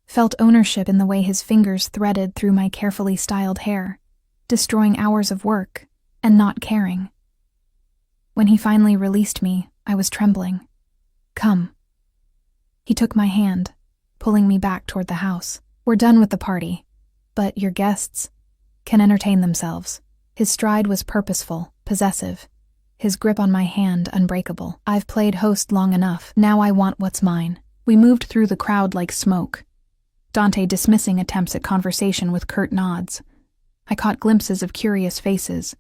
felt ownership in the way his fingers threaded through my carefully styled hair, destroying hours of work and not caring. When he finally released me, I was trembling. Come. He took my hand, pulling me back toward the house. We're done with the party, but your guests can entertain themselves. His stride was purposeful, possessive, his grip on my hand unbreakable. I've played host long enough. Now I want what's mine. We moved through the crowd like smoke, Dante dismissing attempts at conversation with curt nods. I caught glimpses of curious faces,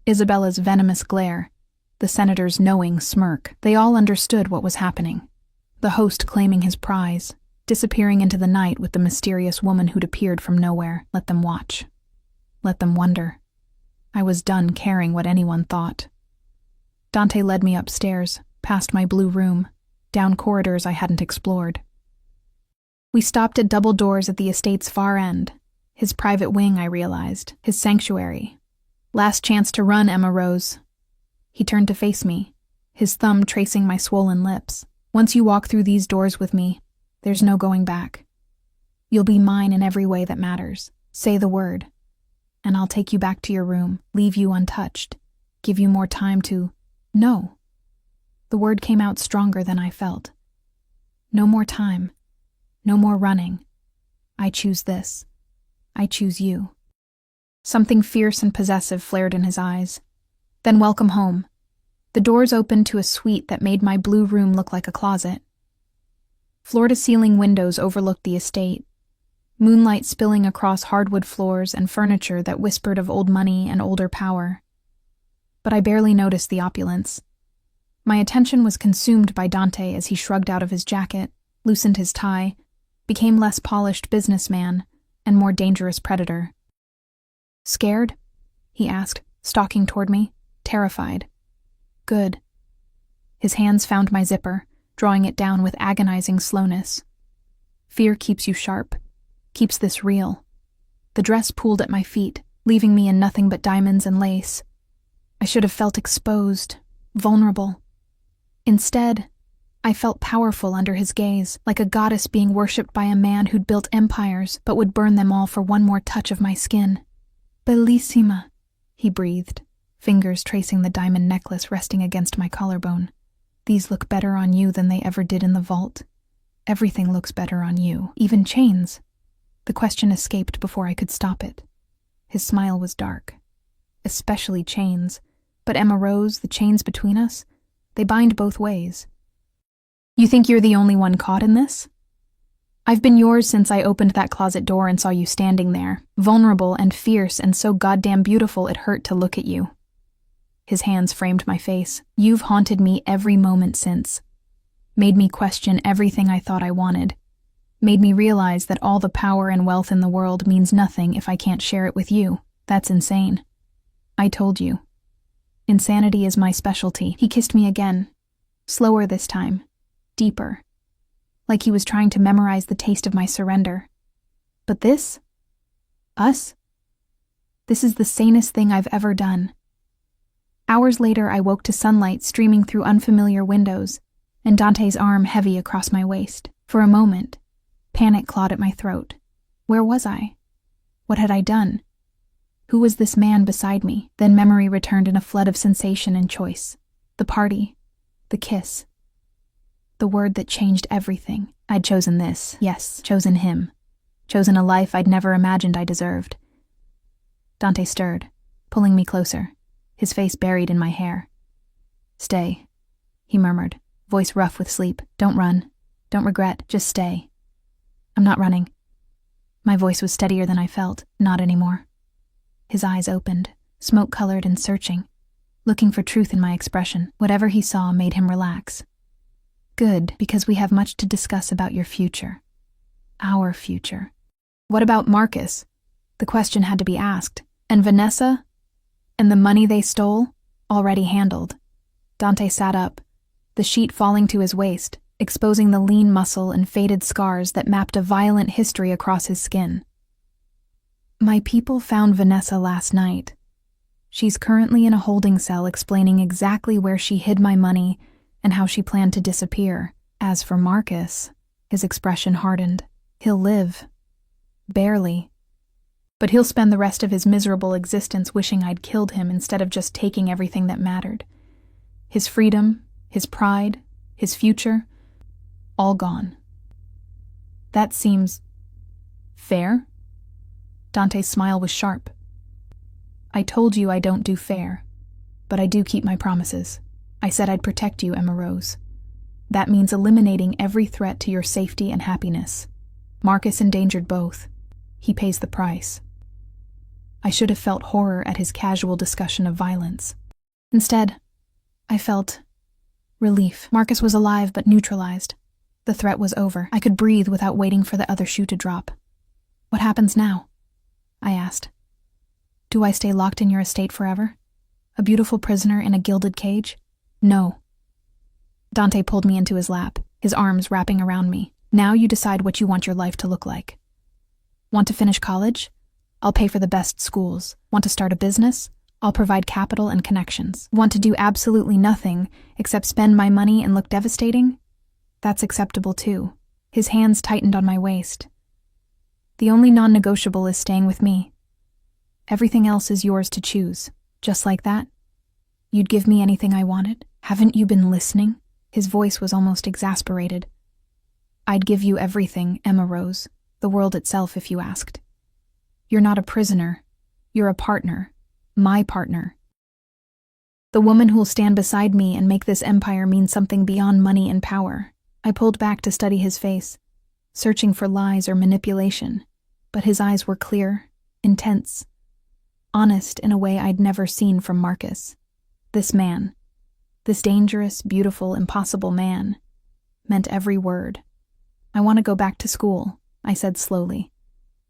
Isabella's venomous glare, the senator's knowing smirk. They all understood what was happening. The host claiming his prize, disappearing into the night with the mysterious woman who'd appeared from nowhere. Let them watch. Let them wonder. I was done caring what anyone thought. Dante led me upstairs, past my blue room, down corridors I hadn't explored. We stopped at double doors at the estate's far end, his private wing, I realized, his sanctuary. Last chance to run, Emma Rose. He turned to face me, his thumb tracing my swollen lips. Once you walk through these doors with me, There's no going back. You'll be mine in every way that matters. Say the word, and I'll take you back to your room, leave you untouched, give you more time to... No. The word came out stronger than I felt. No more time. No more running. I choose this. I choose you. Something fierce and possessive flared in his eyes. Then welcome home. The doors opened to a suite that made my blue room look like a closet. Floor-to-ceiling windows overlooked the estate, moonlight spilling across hardwood floors and furniture that whispered of old money and older power. But I barely noticed the opulence. My attention was consumed by Dante as he shrugged out of his jacket, loosened his tie, became less polished businessman and more dangerous predator. "Scared?" he asked, stalking toward me, terrified. "Good." His hands found my zipper, drawing it down with agonizing slowness. Fear keeps you sharp, keeps this real. The dress pooled at my feet, leaving me in nothing but diamonds and lace. I should have felt exposed, vulnerable. Instead, I felt powerful under his gaze, like a goddess being worshipped by a man who'd built empires but would burn them all for one more touch of my skin. "Bellissima," he breathed, fingers tracing the diamond necklace resting against my collarbone. "These look better on you than they ever did in the vault. Everything looks better on you, even chains." The question escaped before I could stop it. His smile was dark. "Especially chains. But Emma Rose, the chains between us, they bind both ways. You think you're the only one caught in this? I've been yours since I opened that closet door and saw you standing there, vulnerable and fierce and so goddamn beautiful it hurt to look at you." His hands framed my face. "You've haunted me every moment since. Made me question everything I thought I wanted. Made me realize that all the power and wealth in the world means nothing if I can't share it with you. That's insane. I told you. Insanity is my specialty." He kissed me again. Slower this time. Deeper. Like he was trying to memorize the taste of my surrender. But this? Us? This is the sanest thing I've ever done. Hours later, I woke to sunlight streaming through unfamiliar windows, and Dante's arm heavy across my waist. For a moment, panic clawed at my throat. Where was I? What had I done? Who was this man beside me? Then memory returned in a flood of sensation and choice. The party. The kiss. The word that changed everything. I'd chosen this. Yes, chosen him. Chosen a life I'd never imagined I deserved. Dante stirred, pulling me closer, his face buried in my hair. "Stay," he murmured, voice rough with sleep. "Don't run. Don't regret. Just stay." "I'm not running." My voice was steadier than I felt. Not anymore. His eyes opened, smoke-colored and searching, looking for truth in my expression. Whatever he saw made him relax. "Good, because we have much to discuss about your future. Our future." "What about Marcus?" The question had to be asked. "And Vanessa? And the money they stole?" "Already handled." Dante sat up, the sheet falling to his waist, exposing the lean muscle and faded scars that mapped a violent history across his skin. "My people found Vanessa last night. She's currently in a holding cell explaining exactly where she hid my money and how she planned to disappear. As for Marcus," his expression hardened, "he'll live. Barely. But he'll spend the rest of his miserable existence wishing I'd killed him instead of just taking everything that mattered. His freedom, his pride, his future, all gone. That seems... fair?" Dante's smile was sharp. "I told you I don't do fair, but I do keep my promises. I said I'd protect you, Emma Rose. That means eliminating every threat to your safety and happiness. Marcus endangered both. He pays the price." I should have felt horror at his casual discussion of violence. Instead, I felt relief. Marcus was alive but neutralized. The threat was over. I could breathe without waiting for the other shoe to drop. "What happens now?" I asked. "Do I stay locked in your estate forever? A beautiful prisoner in a gilded cage? No." Dante pulled me into his lap, his arms wrapping around me. "Now you decide what you want your life to look like. Want to finish college? I'll pay for the best schools. Want to start a business? I'll provide capital and connections. Want to do absolutely nothing except spend my money and look devastating? That's acceptable too. His hands tightened on my waist. The only non-negotiable is staying with me. Everything else is yours to choose. Just like that? You'd give me anything I wanted? Haven't you been listening? His voice was almost exasperated. I'd give you everything, Emma Rose. The world itself, if you asked. You're not a prisoner. You're a partner. My partner. The woman who'll stand beside me and make this empire mean something beyond money and power. I pulled back to study his face, searching for lies or manipulation, but his eyes were clear, intense, honest in a way I'd never seen from Marcus. This man, this dangerous, beautiful, impossible man, meant every word. I want to go back to school, I said slowly,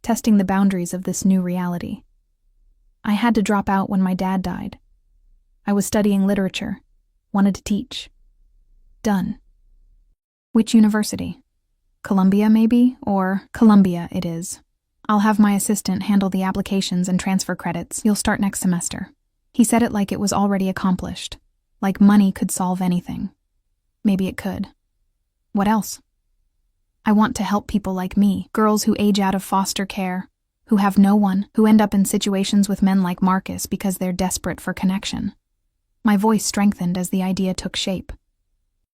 testing the boundaries of this new reality. I had to drop out when my dad died. I was studying literature, wanted to teach. Done. Which university? Columbia, maybe? Or Columbia it is. I'll have my assistant handle the applications and transfer credits. You'll start next semester. He said it like it was already accomplished, like money could solve anything. Maybe it could. What else? I want to help people like me, girls who age out of foster care, who have no one, who end up in situations with men like Marcus because they're desperate for connection. My voice strengthened as the idea took shape.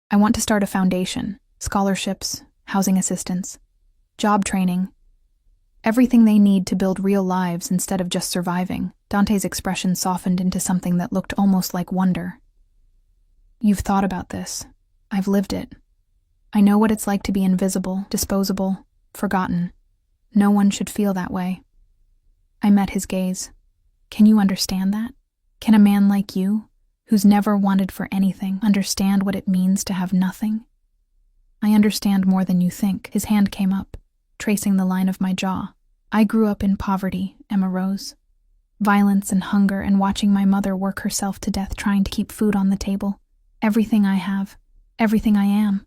I want to start a foundation, scholarships, housing assistance, job training, everything they need to build real lives instead of just surviving. Dante's expression softened into something that looked almost like wonder. You've thought about this. I've lived it. I know what it's like to be invisible, disposable, forgotten. No one should feel that way. I met his gaze. Can you understand that? Can a man like you, who's never wanted for anything, understand what it means to have nothing? I understand more than you think. His hand came up, tracing the line of my jaw. I grew up in poverty, Emma Rose. Violence and hunger and watching my mother work herself to death trying to keep food on the table. Everything I have, everything I am.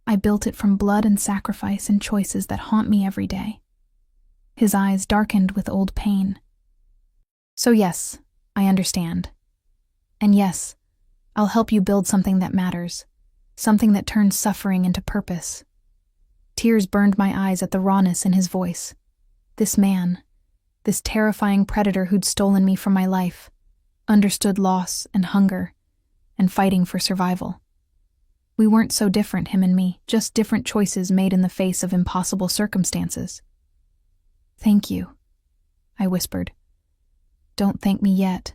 I built it from blood and sacrifice and choices that haunt me every day. His eyes darkened with old pain. So yes, I understand. And yes, I'll help you build something that matters, something that turns suffering into purpose. Tears burned my eyes at the rawness in his voice. This man, this terrifying predator who'd stolen me from my life, understood loss and hunger, and fighting for survival. We weren't so different, him and me, just different choices made in the face of impossible circumstances. Thank you, I whispered. Don't thank me yet.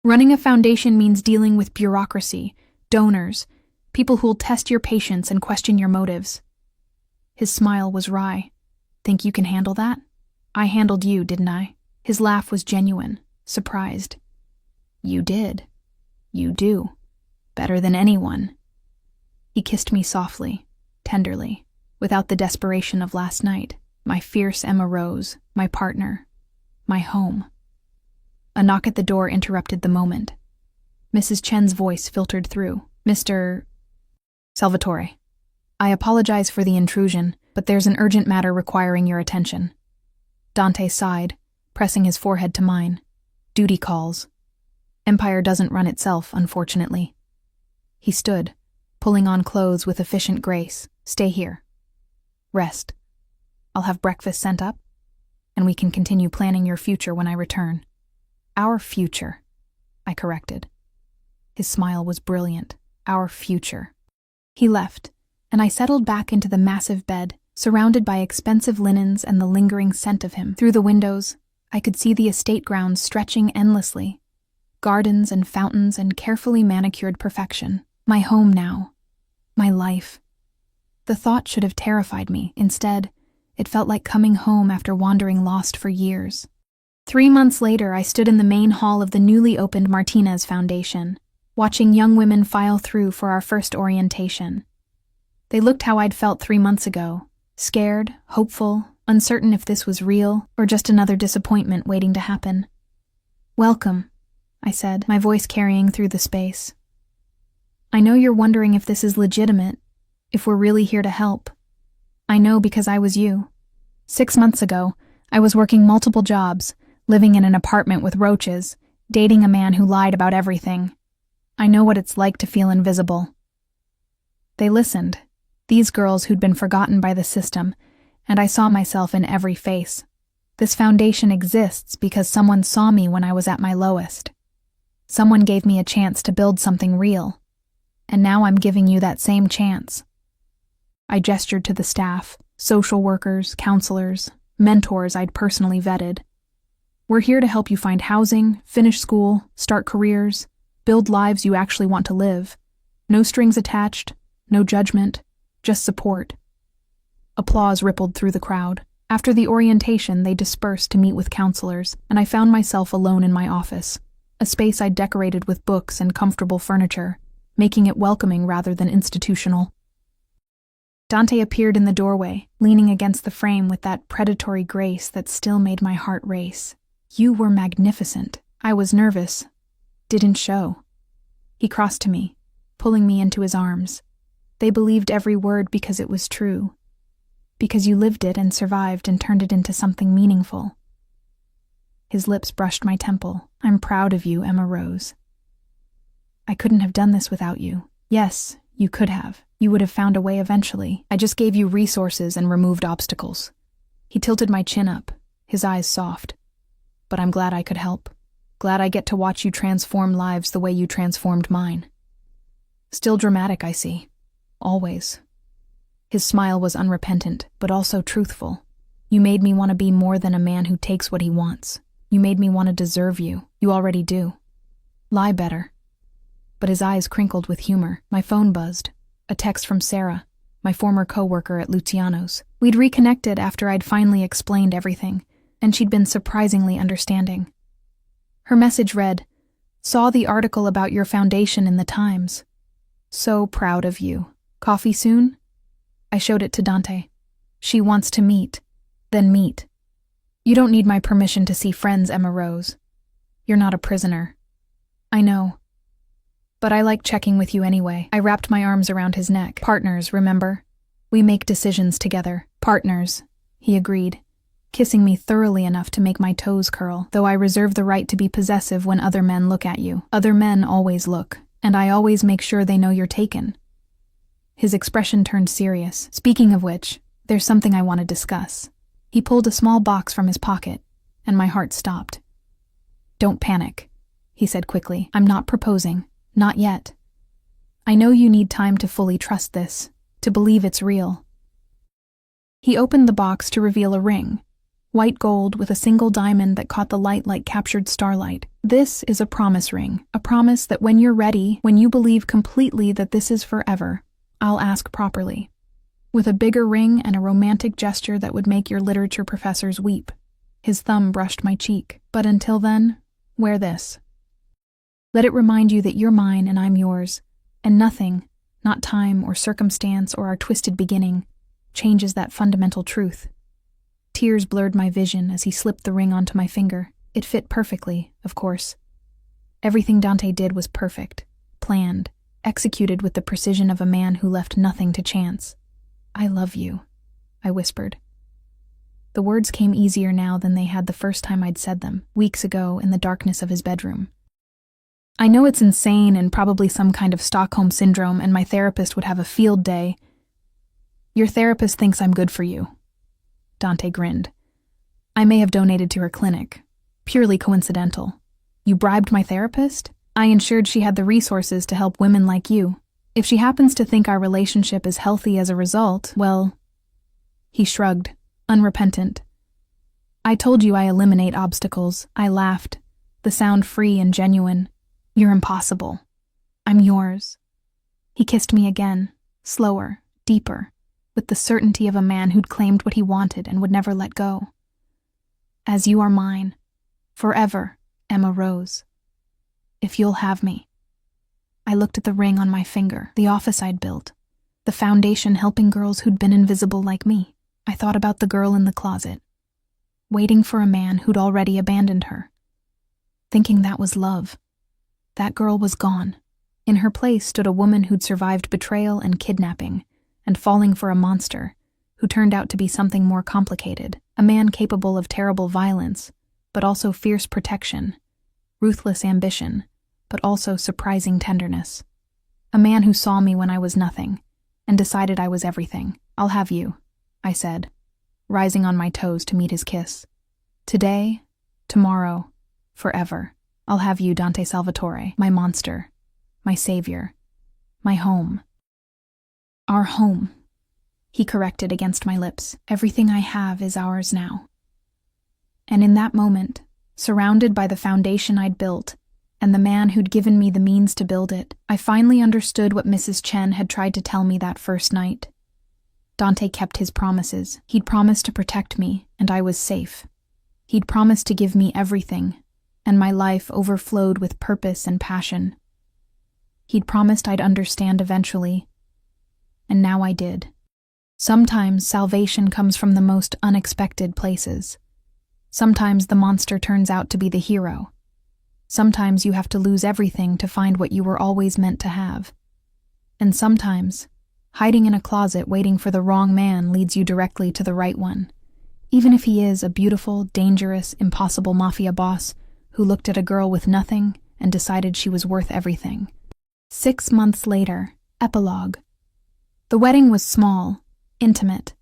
Running a foundation means dealing with bureaucracy, donors, people who'll test your patience and question your motives. His smile was wry. Think you can handle that? I handled you, didn't I? His laugh was genuine, surprised. You did. You do. Better than anyone. He kissed me softly, tenderly, without the desperation of last night. My fierce Emma Rose, my partner, my home. A knock at the door interrupted the moment. Mrs. Chen's voice filtered through. Mr. Salvatore, I apologize for the intrusion, but there's an urgent matter requiring your attention. Dante sighed, pressing his forehead to mine. Duty calls. Empire doesn't run itself, unfortunately. He stood, pulling on clothes with efficient grace. Stay here. Rest. I'll have breakfast sent up, and we can continue planning your future when I return. Our future, I corrected. His smile was brilliant. Our future. He left, and I settled back into the massive bed, surrounded by expensive linens and the lingering scent of him. Through the windows, I could see the estate grounds stretching endlessly. Gardens and fountains and carefully manicured perfection. My home now. My life. The thought should have terrified me. Instead, it felt like coming home after wandering lost for years. 3 months later, I stood in the main hall of the newly opened Martinez Foundation, watching young women file through for our first orientation. They looked how I'd felt 3 months ago, scared, hopeful, uncertain if this was real or just another disappointment waiting to happen. Welcome, I said, my voice carrying through the space. I know you're wondering if this is legitimate, if we're really here to help. I know because I was you. 6 months ago, I was working multiple jobs, living in an apartment with roaches, dating a man who lied about everything. I know what it's like to feel invisible. They listened. These girls who'd been forgotten by the system, and I saw myself in every face. This foundation exists because someone saw me when I was at my lowest. Someone gave me a chance to build something real, and now I'm giving you that same chance. I gestured to the staff, social workers, counselors, mentors I'd personally vetted. We're here to help you find housing, finish school, start careers, build lives you actually want to live. No strings attached, no judgment, just support. Applause rippled through the crowd. After the orientation, they dispersed to meet with counselors, and I found myself alone in my office, a space I'd decorated with books and comfortable furniture, making it welcoming rather than institutional. Dante appeared in the doorway, leaning against the frame with that predatory grace that still made my heart race. You were magnificent. I was nervous. Didn't show. He crossed to me, pulling me into his arms. They believed every word because it was true. Because you lived it and survived and turned it into something meaningful. His lips brushed my temple. I'm proud of you, Emma Rose. I couldn't have done this without you. Yes, you could have. You would have found a way eventually. I just gave you resources and removed obstacles. He tilted my chin up, his eyes soft. But I'm glad I could help. Glad I get to watch you transform lives the way you transformed mine. Still dramatic, I see. Always. His smile was unrepentant, but also truthful. You made me want to be more than a man who takes what he wants. You made me want to deserve you. You already do. Lie better. But his eyes crinkled with humor. My phone buzzed. A text from Sarah, my former co-worker at Luciano's. We'd reconnected after I'd finally explained everything, and she'd been surprisingly understanding. Her message read, "Saw the article about your foundation in the Times. So proud of you. Coffee soon?" I showed it to Dante. She wants to meet. Then meet. You don't need my permission to see friends, Emma Rose. You're not a prisoner. I know. But I like checking with you anyway. I wrapped my arms around his neck. Partners, remember? We make decisions together. Partners, he agreed, kissing me thoroughly enough to make my toes curl, though I reserve the right to be possessive when other men look at you. Other men always look, and I always make sure they know you're taken. His expression turned serious. Speaking of which, there's something I want to discuss. He pulled a small box from his pocket, and my heart stopped. Don't panic, he said quickly. I'm not proposing. Not yet. I know you need time to fully trust this, to believe it's real. He opened the box to reveal a ring, white gold with a single diamond that caught the light like captured starlight. This is a promise ring, a promise that when you're ready, when you believe completely that this is forever, I'll ask properly. With a bigger ring and a romantic gesture that would make your literature professors weep. His thumb brushed my cheek. But until then, wear this. Let it remind you that you're mine and I'm yours, and nothing, not time or circumstance or our twisted beginning, changes that fundamental truth. Tears blurred my vision as he slipped the ring onto my finger. It fit perfectly, of course. Everything Dante did was perfect, planned, executed with the precision of a man who left nothing to chance. I love you, I whispered. The words came easier now than they had the first time I'd said them, weeks ago in the darkness of his bedroom. I know it's insane and probably some kind of Stockholm syndrome, and my therapist would have a field day. Your therapist thinks I'm good for you. Dante grinned. I may have donated to her clinic. Purely coincidental. You bribed my therapist? I ensured she had the resources to help women like you. If she happens to think our relationship is healthy as a result, well... He shrugged, unrepentant. I told you I eliminate obstacles. I laughed, the sound free and genuine. You're impossible. I'm yours. He kissed me again, slower, deeper, with the certainty of a man who'd claimed what he wanted and would never let go. As you are mine, forever, Emma Rose. If you'll have me. I looked at the ring on my finger, the office I'd built, the foundation helping girls who'd been invisible like me. I thought about the girl in the closet, waiting for a man who'd already abandoned her, thinking that was love. That girl was gone. In her place stood a woman who'd survived betrayal and kidnapping, and falling for a monster, who turned out to be something more complicated, a man capable of terrible violence, but also fierce protection, ruthless ambition, but also surprising tenderness. A man who saw me when I was nothing, and decided I was everything. "I'll have you," I said, rising on my toes to meet his kiss. "Today, tomorrow, forever. I'll have you, Dante Salvatore, my monster, my savior, my home." "Our home," he corrected against my lips. "Everything I have is ours now." And in that moment, surrounded by the foundation I'd built, and the man who'd given me the means to build it, I finally understood what Mrs. Chen had tried to tell me that first night. Dante kept his promises. He'd promised to protect me, and I was safe. He'd promised to give me everything, and my life overflowed with purpose and passion. He'd promised I'd understand eventually, and now I did. Sometimes salvation comes from the most unexpected places. Sometimes the monster turns out to be the hero. Sometimes you have to lose everything to find what you were always meant to have. And sometimes, hiding in a closet waiting for the wrong man leads you directly to the right one, even if he is a beautiful, dangerous, impossible mafia boss who looked at a girl with nothing and decided she was worth everything. 6 months later, epilogue. The wedding was small, intimate,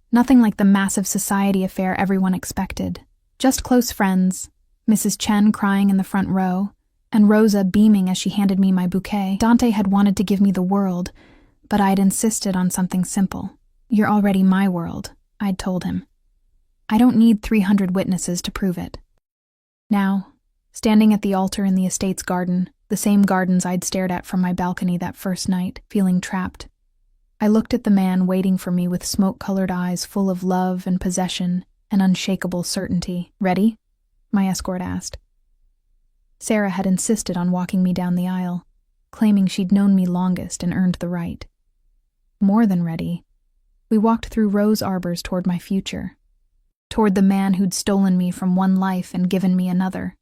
nothing like the massive society affair everyone expected. Just close friends, Mrs. Chen crying in the front row, and Rosa beaming as she handed me my bouquet. Dante had wanted to give me the world, but I'd insisted on something simple. "You're already my world," I'd told him. "I don't need 300 witnesses to prove it." Now, standing at the altar in the estate's garden, the same gardens I'd stared at from my balcony that first night, feeling trapped, I looked at the man waiting for me with smoke-colored eyes full of love and possession and unshakable certainty. "Ready?" my escort asked. Sarah had insisted on walking me down the aisle, claiming she'd known me longest and earned the right. More than ready, we walked through rose arbors toward my future, toward the man who'd stolen me from one life and given me another,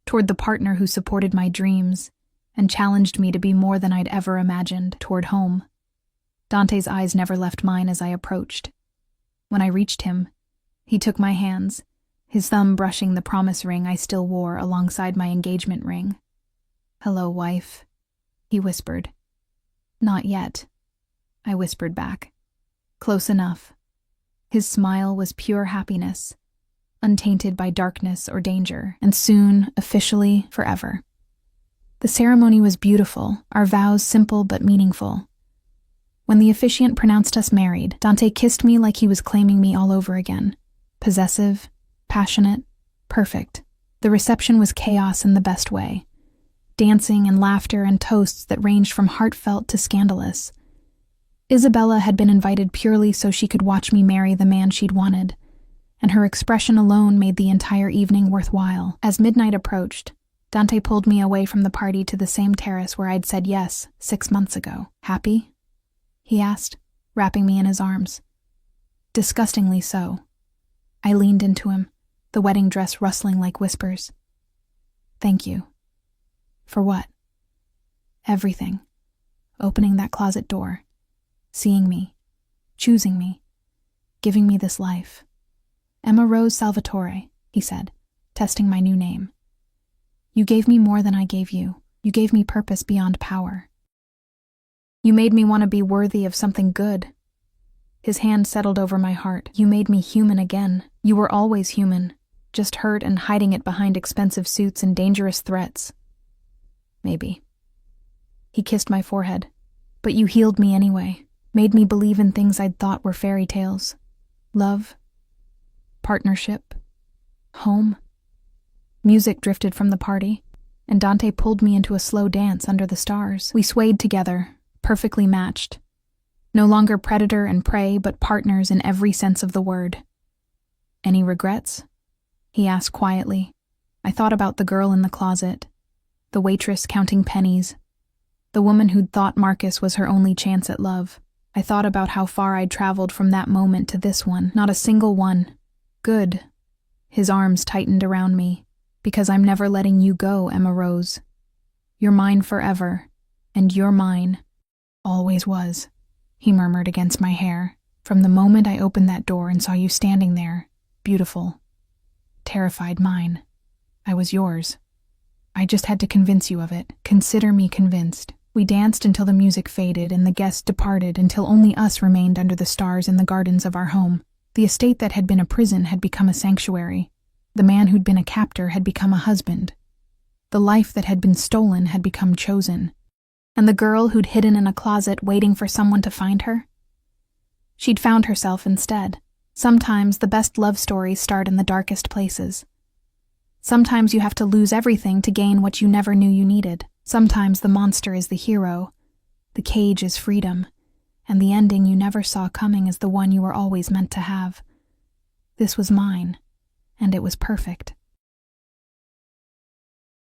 toward the partner who supported my dreams and challenged me to be more than I'd ever imagined, toward home. Dante's eyes never left mine as I approached. When I reached him, he took my hands, his thumb brushing the promise ring I still wore alongside my engagement ring. "Hello, wife," he whispered. "Not yet," I whispered back. "Close enough." His smile was pure happiness, untainted by darkness or danger, and soon, officially, forever. The ceremony was beautiful, our vows simple but meaningful. When the officiant pronounced us married, Dante kissed me like he was claiming me all over again. Possessive, passionate, perfect. The reception was chaos in the best way. Dancing and laughter and toasts that ranged from heartfelt to scandalous. Isabella had been invited purely so she could watch me marry the man she'd wanted, and her expression alone made the entire evening worthwhile. As midnight approached, Dante pulled me away from the party to the same terrace where I'd said yes 6 months ago. "Happy?" he asked, wrapping me in his arms. Disgustingly so. I leaned into him, the wedding dress rustling like whispers. "Thank you." "For what?" "Everything. Opening that closet door, seeing me, choosing me, giving me this life." "Emma Rose Salvatore," he said, testing my new name. "You gave me more than I gave you. You gave me purpose beyond power. You made me want to be worthy of something good." His hand settled over my heart. "You made me human again. You were always human, just hurt and hiding it behind expensive suits and dangerous threats." "Maybe." He kissed my forehead. "But you healed me anyway, made me believe in things I'd thought were fairy tales. Love, partnership, home." Music drifted from the party, and Dante pulled me into a slow dance under the stars. We swayed together, perfectly matched. No longer predator and prey, but partners in every sense of the word. "Any regrets?" he asked quietly. I thought about the girl in the closet, the waitress counting pennies, the woman who'd thought Marcus was her only chance at love. I thought about how far I'd traveled from that moment to this one. Not a single one. "Good." His arms tightened around me. "Because I'm never letting you go, Emma Rose. You're mine forever, and you're mine. Always was," he murmured against my hair. "From the moment I opened that door and saw you standing there, beautiful, terrified mine, I was yours. I just had to convince you of it. Consider me convinced. We danced until the music faded and the guests departed until only us remained under the stars in the gardens of our home. The estate that had been a prison had become a sanctuary. The man who'd been a captor had become a husband. The life that had been stolen had become chosen. And the girl who'd hidden in a closet waiting for someone to find her? She'd found herself instead. Sometimes the best love stories start in the darkest places. Sometimes you have to lose everything to gain what you never knew you needed. Sometimes the monster is the hero, the cage is freedom, and the ending you never saw coming is the one you were always meant to have. This was mine, and it was perfect.